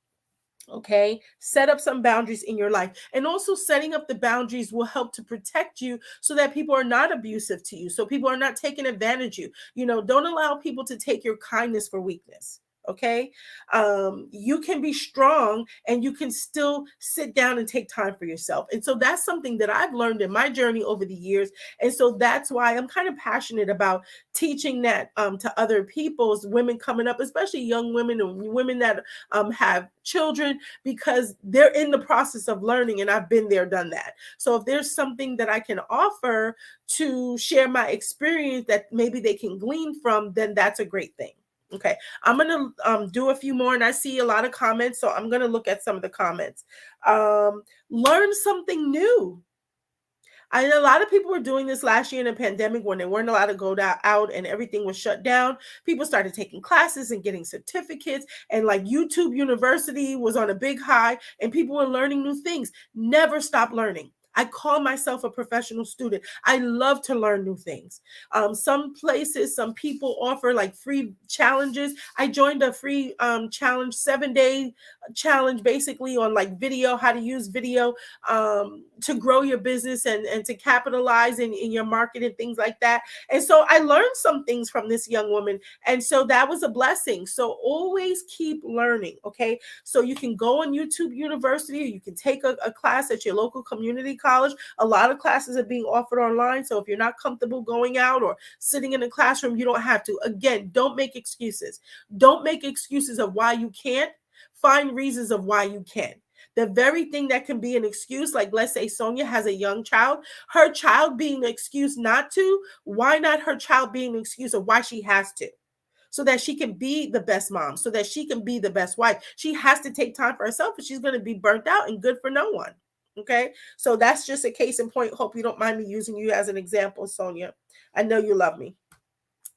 Okay, set up some boundaries in your life. And also, setting up the boundaries will help to protect you so that people are not abusive to you, so people are not taking advantage of you. Don't allow people to take your kindness for weakness. Okay, you can be strong and you can still sit down and take time for yourself. And so that's something that I've learned in my journey over the years. And so that's why I'm kind of passionate about teaching that, to other people's women coming up, especially young women and women that have children, because they're in the process of learning, and I've been there, done that. So if there's something that I can offer to share my experience that maybe they can glean from, then that's a great thing. Okay, I'm going to do a few more, and I see a lot of comments, so I'm going to look at some of the comments. Learn something new. I know a lot of people were doing this last year in the pandemic when they weren't allowed to go out and everything was shut down. People started taking classes and getting certificates, and like YouTube University was on a big high, and people were learning new things. Never stop learning. I call myself a professional student. I love to learn new things. Some places, some people offer like free challenges. I joined a free challenge, 7-day challenge, basically on like video, how to use video to grow your business and to capitalize in your market and things like that. And so I learned some things from this young woman. And so that was a blessing. So always keep learning. Okay. So you can go on YouTube University, or you can take a class at your local community college. A lot of classes are being offered online. So if you're not comfortable going out or sitting in a classroom, you don't have to. Again, don't make excuses. Don't make excuses of why you can't. Find reasons of why you can. The very thing that can be an excuse, like let's say Sonia has a young child, her child being an excuse not to, why not her child being an excuse of why she has to? So that she can be the best mom, so that she can be the best wife. She has to take time for herself, or she's going to be burnt out and good for no one. Okay. So that's just a case in point. Hope you don't mind me using you as an example, Sonia. I know you love me.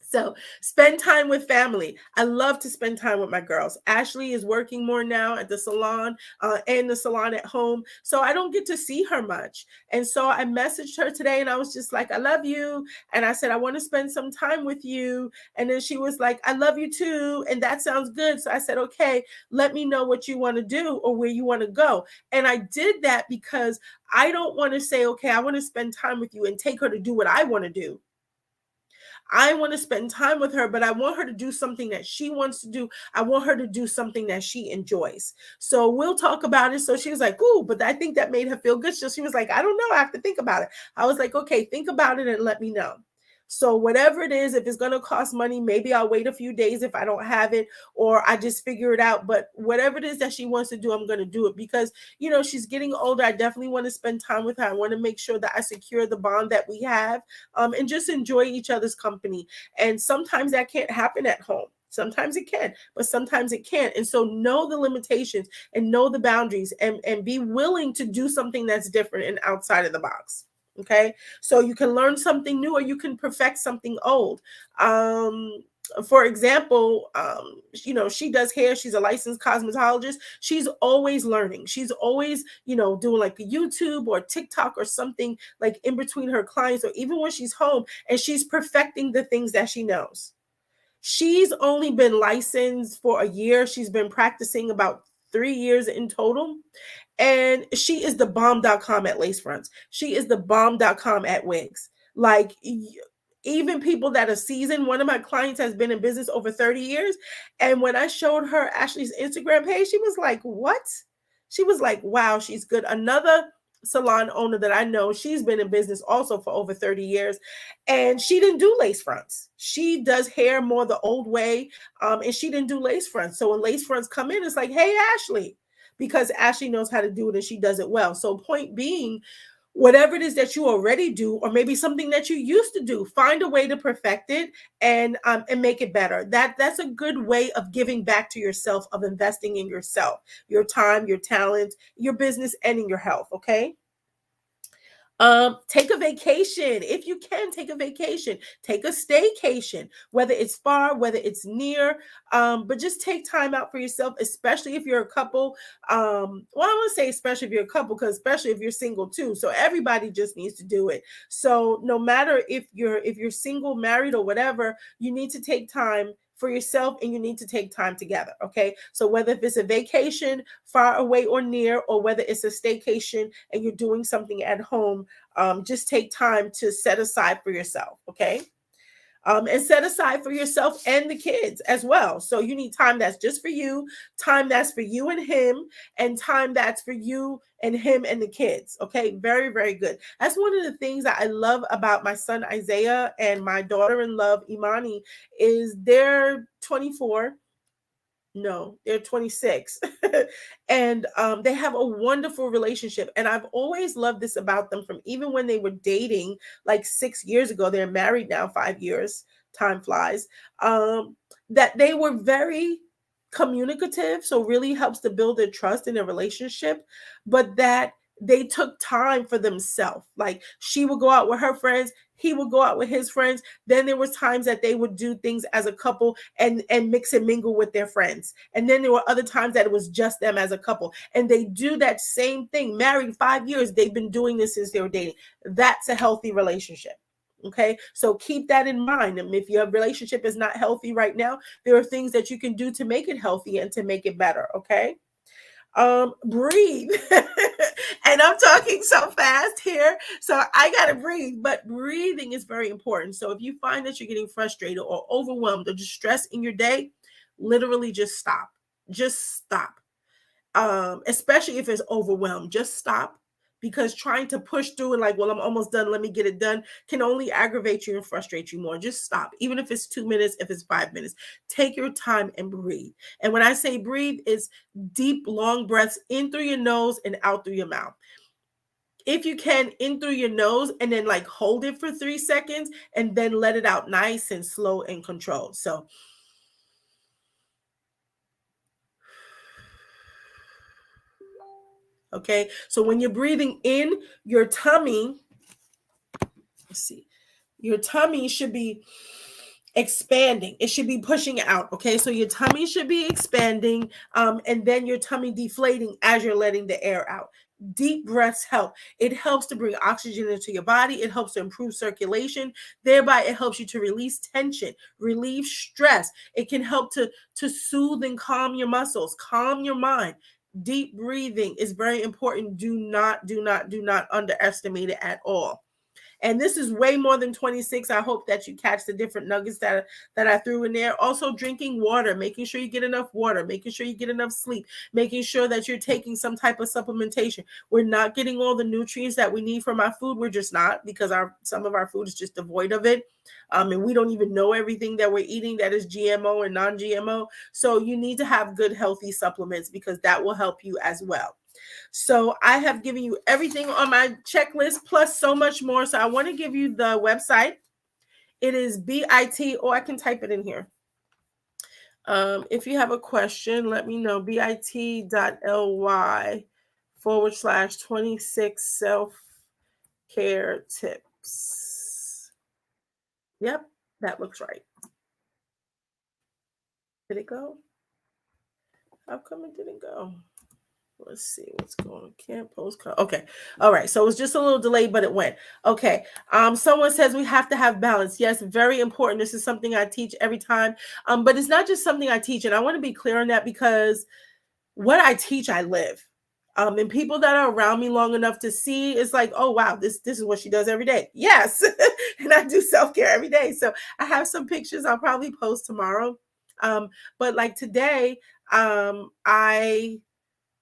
So spend time with family. I love to spend time with my girls. Ashley is working more now at the salon and the salon at home. So I don't get to see her much. And so I messaged her today and I was just like, I love you. And I said, I want to spend some time with you. And then she was like, I love you too. And that sounds good. So I said, okay, let me know what you want to do or where you want to go. And I did that because I don't want to say, okay, I want to spend time with you and take her to do what I want to do. I want to spend time with her, but I want her to do something that she wants to do. I want her to do something that she enjoys. So we'll talk about it. So she was like, ooh, but I think that made her feel good. So she was like, I don't know. I have to think about it. I was like, okay, think about it and let me know. So whatever it is, if it's going to cost money, maybe I'll wait a few days if I don't have it, or I just figure it out. But whatever it is that she wants to do, I'm going to do it because, she's getting older. I definitely want to spend time with her. I want to make sure that I secure the bond that we have, and just enjoy each other's company. And sometimes that can't happen at home. Sometimes it can, but sometimes it can't. And so know the limitations and know the boundaries and be willing to do something that's different and outside of the box. Okay. So you can learn something new or you can perfect something old. For example, she does hair. She's a licensed cosmetologist. She's always learning. She's always, doing like a YouTube or TikTok or something like in between her clients or even when she's home, and she's perfecting the things that she knows. She's only been licensed for a year. She's been practicing about 3 years in total. And she is the bomb.com at lace fronts. She is the bomb.com at wigs. Like even people that are seasoned, one of my clients has been in business over 30 years. And when I showed her Ashley's Instagram page, she was like, what? She was like, wow, she's good. Another salon owner that I know, she's been in business also for over 30 years. And she didn't do lace fronts. She does hair more the old way. And she didn't do lace fronts. So when lace fronts come in, it's like, hey, Ashley, because Ashley knows how to do it and she does it well. So point being, whatever it is that you already do, or maybe something that you used to do, find a way to perfect it and make it better. That's a good way of giving back to yourself, of investing in yourself, your time, your talent, your business, and in your health. Okay. Take a vacation. If you can, take a vacation. Take a staycation, whether it's far, whether it's near. But just take time out for yourself, especially if you're a couple. Well, I want to say especially if you're a couple, because especially if you're single too. So everybody just needs to do it. So no matter if you're single, married, or whatever, you need to take time for yourself, and you need to take time together. Okay. So whether if it's a vacation far away or near, or whether it's a staycation and you're doing something at home, just take time to set aside for yourself. Okay. And set aside for yourself and the kids as well. So you need time that's just for you, time that's for you and him, and time that's for you and him and the kids. Okay, very, very good. That's one of the things that I love about my son Isaiah and my daughter-in-law Imani is they're 24. No, they're 26. And they have a wonderful relationship. And I've always loved this about them from even when they were dating like 6 years ago. They're married now 5 years. Time flies. That they were very communicative. So really helps to build their trust in their relationship. But that they took time for themselves. Like she would go out with her friends, he would go out with his friends. Then there was times that they would do things as a couple and mix and mingle with their friends. And then there were other times that it was just them as a couple. And they do that same thing. Married 5 years, they've been doing this since they were dating. That's a healthy relationship. Okay, so keep that in mind. And if your relationship is not healthy right now, there are things that you can do to make it healthy and to make it better. Okay. Breathe. And I'm talking so fast here, so I gotta breathe, but breathing is very important. So if you find that you're getting frustrated or overwhelmed or just stressed in your day, literally just stop. Just stop. Especially if it's overwhelmed, just stop, because trying to push through and like, well, I'm almost done, let me get it done, can only aggravate you and frustrate you more. Just stop. Even if it's 2 minutes, if it's 5 minutes, take your time and breathe. And when I say breathe, it's deep, long breaths in through your nose and out through your mouth. If you can, in through your nose and then like hold it for 3 seconds and then let it out nice and slow and controlled. So okay, so when you're breathing in, your tummy, let's see, your tummy should be expanding. It should be pushing out. Okay, so your tummy should be expanding, and then your tummy deflating as you're letting the air out. Deep breaths help. It helps to bring oxygen into your body. It helps to improve circulation. Thereby, it helps you to release tension, relieve stress. It can help to soothe and calm your muscles, calm your mind. Deep breathing is very important. Do not underestimate it at all. And this is way more than 26. I hope that you catch the different nuggets that I threw in there. Also, drinking water, making sure you get enough water, making sure you get enough sleep, making sure that you're taking some type of supplementation. We're not getting all the nutrients that we need from our food. We're just not, because some of our food is just devoid of it. And we don't even know everything that we're eating that is GMO and non-GMO. So you need to have good, healthy supplements, because that will help you as well. So I have given you everything on my checklist plus so much more. So I want to give you the website. It is BIT, or I can type it in here. If you have a question, let me know. bit.ly/26 self-care tips. Yep, that looks right. Did it go? How come it didn't go? Let's see what's going on. Can't post. Okay. All right. So it was just a little delayed, but it went. Okay. Someone says we have to have balance. Yes, very important. This is something I teach every time. But it's not just something I teach. And I want to be clear on that, because what I teach, I live. And people that are around me long enough to see, it's like, oh wow, this is what she does every day. Yes. And I do self-care every day. So I have some pictures I'll probably post tomorrow. But like today, I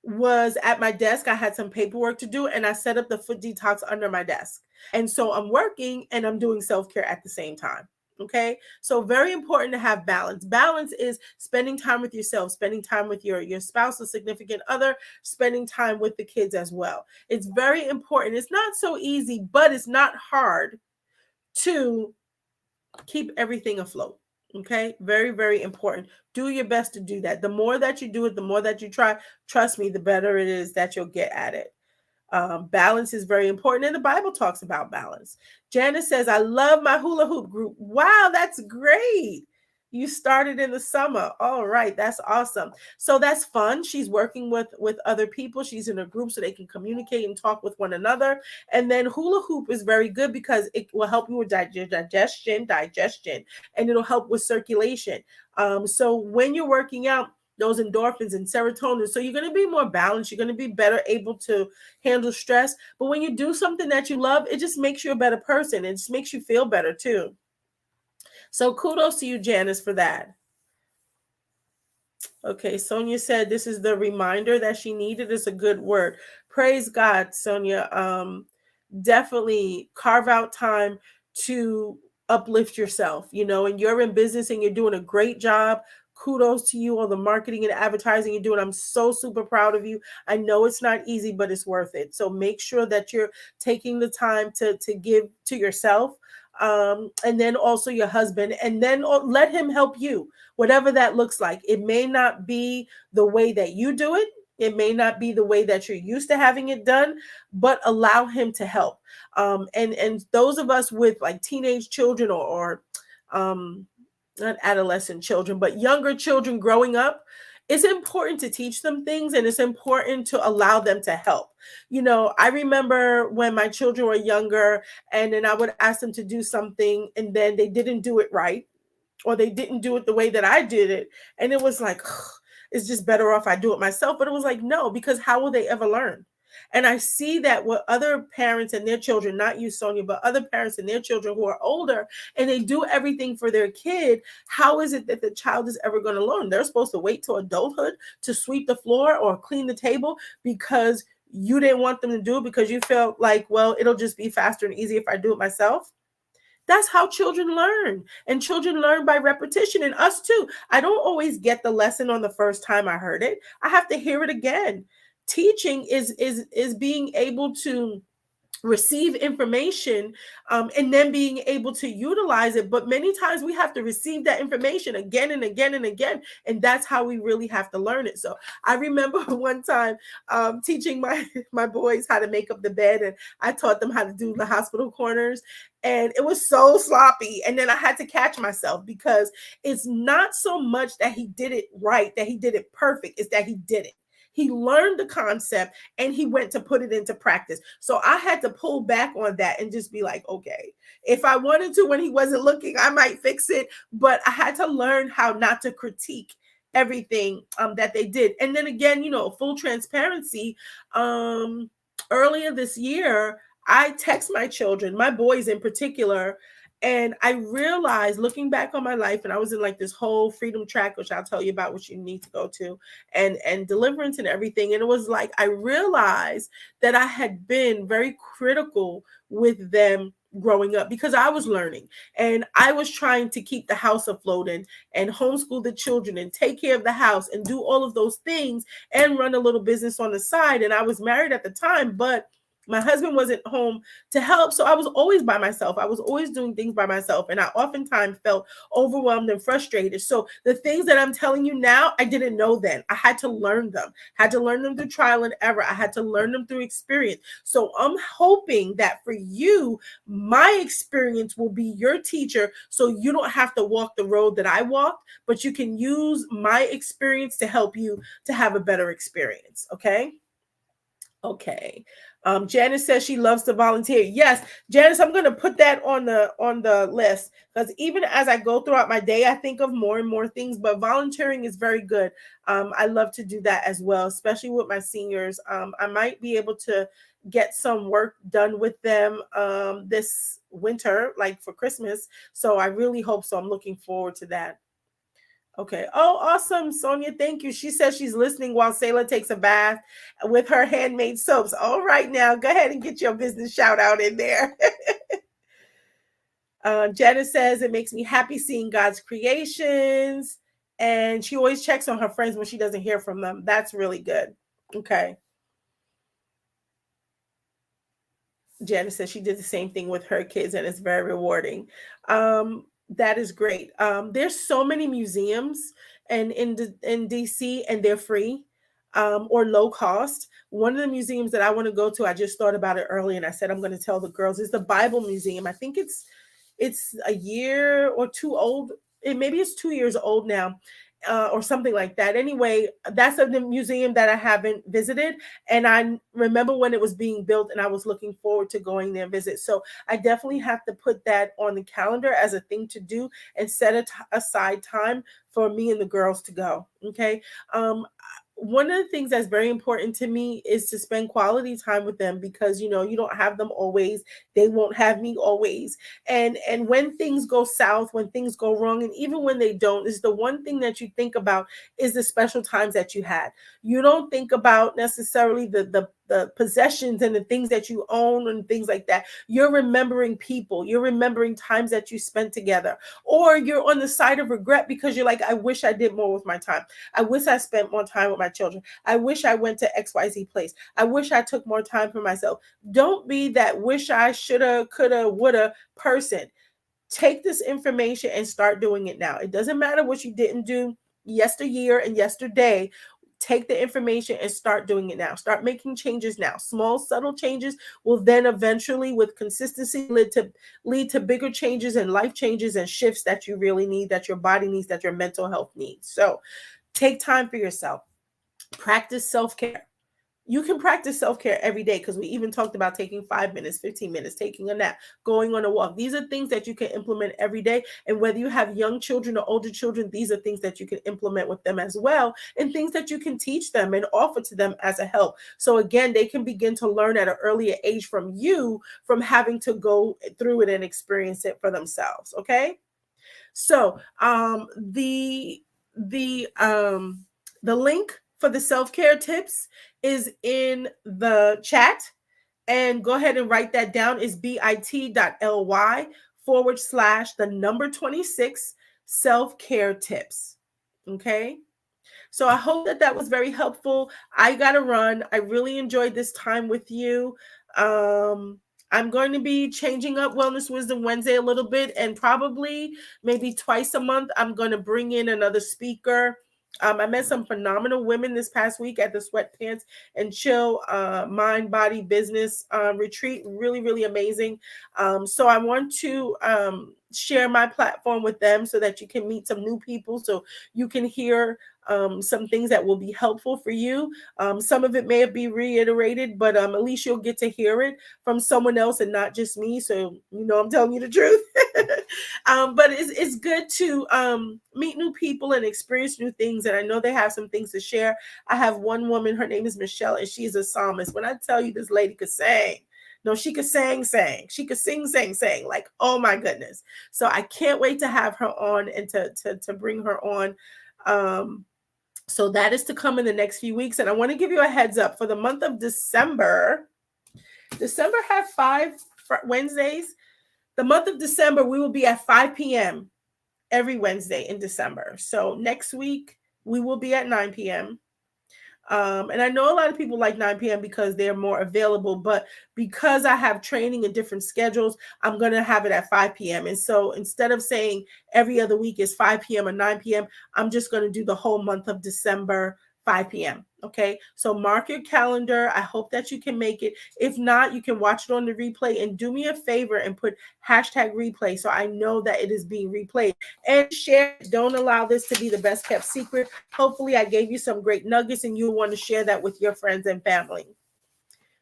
was at my desk. I had some paperwork to do, and I set up the foot detox under my desk. And so I'm working and I'm doing self-care at the same time. Okay. So very important to have balance. Balance is spending time with yourself, spending time with your spouse or significant other, spending time with the kids as well. It's very important. It's not so easy, but it's not hard to keep everything afloat. Okay. Very, very important. Do your best to do that. The more that you do it, the more that you try, trust me, the better it is that you'll get at it. Balance is very important, and the Bible talks about balance. Janice says, I love my hula hoop group. Wow, that's great. You started in the summer. All right, that's awesome. So that's fun. She's working with other people. She's in a group so they can communicate and talk with one another. And then hula hoop is very good because it will help you with digestion, and it'll help with circulation. So when you're working out, those endorphins and serotonin. So you're going to be more balanced. You're going to be better able to handle stress. But when you do something that you love, it just makes you a better person. It just makes you feel better too. So kudos to you, Janice, for that. Okay, Sonia said this is the reminder that she needed. It's a good word. Praise God, Sonia. Definitely carve out time to uplift yourself, and you're in business and you're doing a great job. Kudos to you, all the marketing and advertising you're doing. I'm so super proud of you. I know it's not easy, but it's worth it. So make sure that you're taking the time to give to yourself, and then also your husband, and then let him help you, whatever that looks like. It may not be the way that you do it. It may not be the way that you're used to having it done, but allow him to help. And those of us with like teenage children or not adolescent children, but younger children growing up, it's important to teach them things, and it's important to allow them to help. I remember when my children were younger, and then I would ask them to do something, and then they didn't do it right, or they didn't do it the way that I did it. And it was like, it's just better off I do it myself. But it was like, no, because how will they ever learn? And I see that with other parents and their children, not you, Sonia, but other parents and their children who are older, and they do everything for their kid. How is it that the child is ever going to learn? They're supposed to wait till adulthood to sweep the floor or clean the table because you didn't want them to do it because you felt like, well, it'll just be faster and easier if I do it myself. That's how children learn. And children learn by repetition, and us too. I don't always get the lesson on the first time I heard it. I have to hear it again. Teaching is being able to receive information, and then being able to utilize it. But many times we have to receive that information again and again and again, and that's how we really have to learn it. So I remember one time teaching my boys how to make up the bed, and I taught them how to do the hospital corners, and it was so sloppy. And then I had to catch myself, because it's not so much that he did it right, that he did it perfect, it's that he did it. He learned the concept and he went to put it into practice. So I had to pull back on that and just be like, okay, if I wanted to, when he wasn't looking, I might fix it. But I had to learn how not to critique everything that they did. And then again, full transparency. Earlier this year, I text my children, my boys in particular, and I realized, looking back on my life, and I was in like this whole freedom track, which I'll tell you about, which you need to go to, and deliverance and everything. And it was like, I realized that I had been very critical with them growing up, because I was learning and I was trying to keep the house afloat and homeschool the children and take care of the house and do all of those things and run a little business on the side. And I was married at the time, but my husband wasn't home to help. So I was always by myself. I was always doing things by myself. And I oftentimes felt overwhelmed and frustrated. So the things that I'm telling you now, I didn't know then. I had to learn them. Had to learn them through trial and error. I had to learn them through experience. So I'm hoping that for you, my experience will be your teacher, so you don't have to walk the road that I walked, but you can use my experience to help you to have a better experience. Okay? Okay. Janice says she loves to volunteer. Yes, Janice, I'm going to put that on the list, because even as I go throughout my day, I think of more and more things, but volunteering is very good. I love to do that as well, especially with my seniors. I might be able to get some work done with them this winter, like for Christmas. So I really hope so. I'm looking forward to that. Okay. Oh, awesome, Sonia. Thank you. She says she's listening while Sayla takes a bath with her handmade soaps. All right, now go ahead and get your business shout out in there. Janice says it makes me happy seeing God's creations, and she always checks on her friends when she doesn't hear from them. That's really good. Okay. Janice says she did the same thing with her kids, and it's very rewarding. That is great. There's so many museums and in DC, and they're free. or low cost. One of the museums that I want to go to, I just thought about it early and I said I'm going to tell the girls, is the Bible Museum. I think it's a year or two old. Maybe it's 2 years old now, or something like that. Anyway, that's a museum that I haven't visited, and I remember when it was being built, and I was looking forward to going there and visit. So I definitely have to put that on the calendar as a thing to do and set aside time for me and the girls to go. Okay. One of the things that's very important to me is to spend quality time with them, because you don't have them always. They won't have me always. And when things go south, when things go wrong, and even when they don't, is the one thing that you think about is the special times that you had. You don't think about necessarily the possessions and the things that you own and things like that. You're remembering people, you're remembering times that you spent together, or you're on the side of regret because you're like, I wish I did more with my time. I wish I spent more time with my children. I wish I went to XYZ place. I wish I took more time for myself. Don't be that wish I shoulda, coulda, woulda person. Take this information and start doing it now. It doesn't matter what you didn't do yesteryear and yesterday. Take the information and start doing it now. Start making changes now. Small, subtle changes will then eventually, with consistency, lead to bigger changes and life changes and shifts that you really need, that your body needs, that your mental health needs. So take time for yourself. Practice self-care. You can practice self-care every day, because we even talked about taking 5 minutes, 15 minutes, taking a nap, going on a walk. These are things that you can implement every day. And whether you have young children or older children, these are things that you can implement with them as well, and things that you can teach them and offer to them as a help. So again, they can begin to learn at an earlier age from you, from having to go through it and experience it for themselves. Okay. So the link for the self-care tips is in the chat, and go ahead and write that down. Is bit.ly/the number 26 self-care tips. Okay. So I hope that was very helpful. I got to run. I really enjoyed this time with you. I'm going to be changing up Wellness Wisdom Wednesday a little bit, and probably maybe twice a month, I'm going to bring in another speaker. I met some phenomenal women this past week at the Sweatpants and Chill Mind Body Business retreat. Really, really amazing. So I want to share my platform with them so that you can meet some new people, so you can hear some things that will be helpful for you. Some of it may be reiterated, but at least you'll get to hear it from someone else and not just me. So, I'm telling you the truth. But it's good to meet new people and experience new things. And I know they have some things to share. I have one woman, her name is Michelle, and she's a psalmist. When I tell you this lady could sing, no, she could sing. She could sing. Like, oh my goodness. So I can't wait to have her on and to bring her on. So that is to come in the next few weeks. And I want to give you a heads up for the month of December. December have 5 Wednesdays. The month of December, we will be at 5 p.m. every Wednesday in December. So next week, we will be at 9 p.m. And I know a lot of people like 9 p.m. because they're more available, but because I have training in different schedules, I'm going to have it at 5 p.m. And so instead of saying every other week is 5 p.m. or 9 p.m., I'm just going to do the whole month of December, 5 p.m. Okay. So mark your calendar. I hope that you can make it. If not, you can watch it on the replay, and do me a favor and put #replay so I know that it is being replayed, and share. Don't allow this to be the best kept secret. Hopefully I gave you some great nuggets and you want to share that with your friends and family.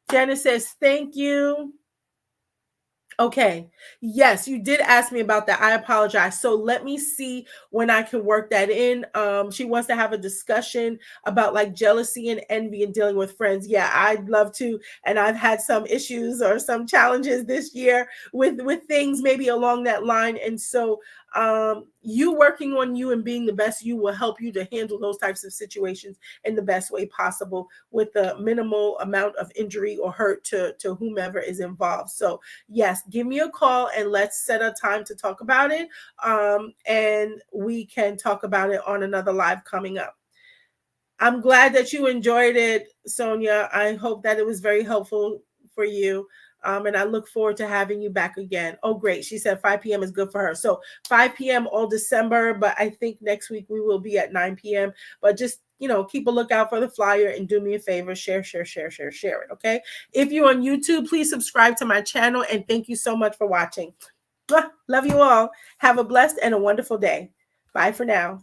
Janice says, thank you. Okay. Yes, you did ask me about that. I apologize. So let me see when I can work that in. She wants to have a discussion about like jealousy and envy and dealing with friends. Yeah, I'd love to. And I've had some issues or some challenges this year with things maybe along that line. And so you working on you and being the best you will help you to handle those types of situations in the best way possible, with the minimal amount of injury or hurt to whomever is involved. So yes, give me a call and let's set a time to talk about it. And we can talk about it on another live coming up. I'm glad that you enjoyed it, Sonia. I hope that it was very helpful for you. And I look forward to having you back again. Oh, great. She said 5 p.m. is good for her. So 5 p.m. all December, but I think next week we will be at 9 p.m. But just, keep a lookout for the flyer and do me a favor, share it, okay? If you're on YouTube, please subscribe to my channel, and thank you so much for watching. Love you all. Have a blessed and a wonderful day. Bye for now.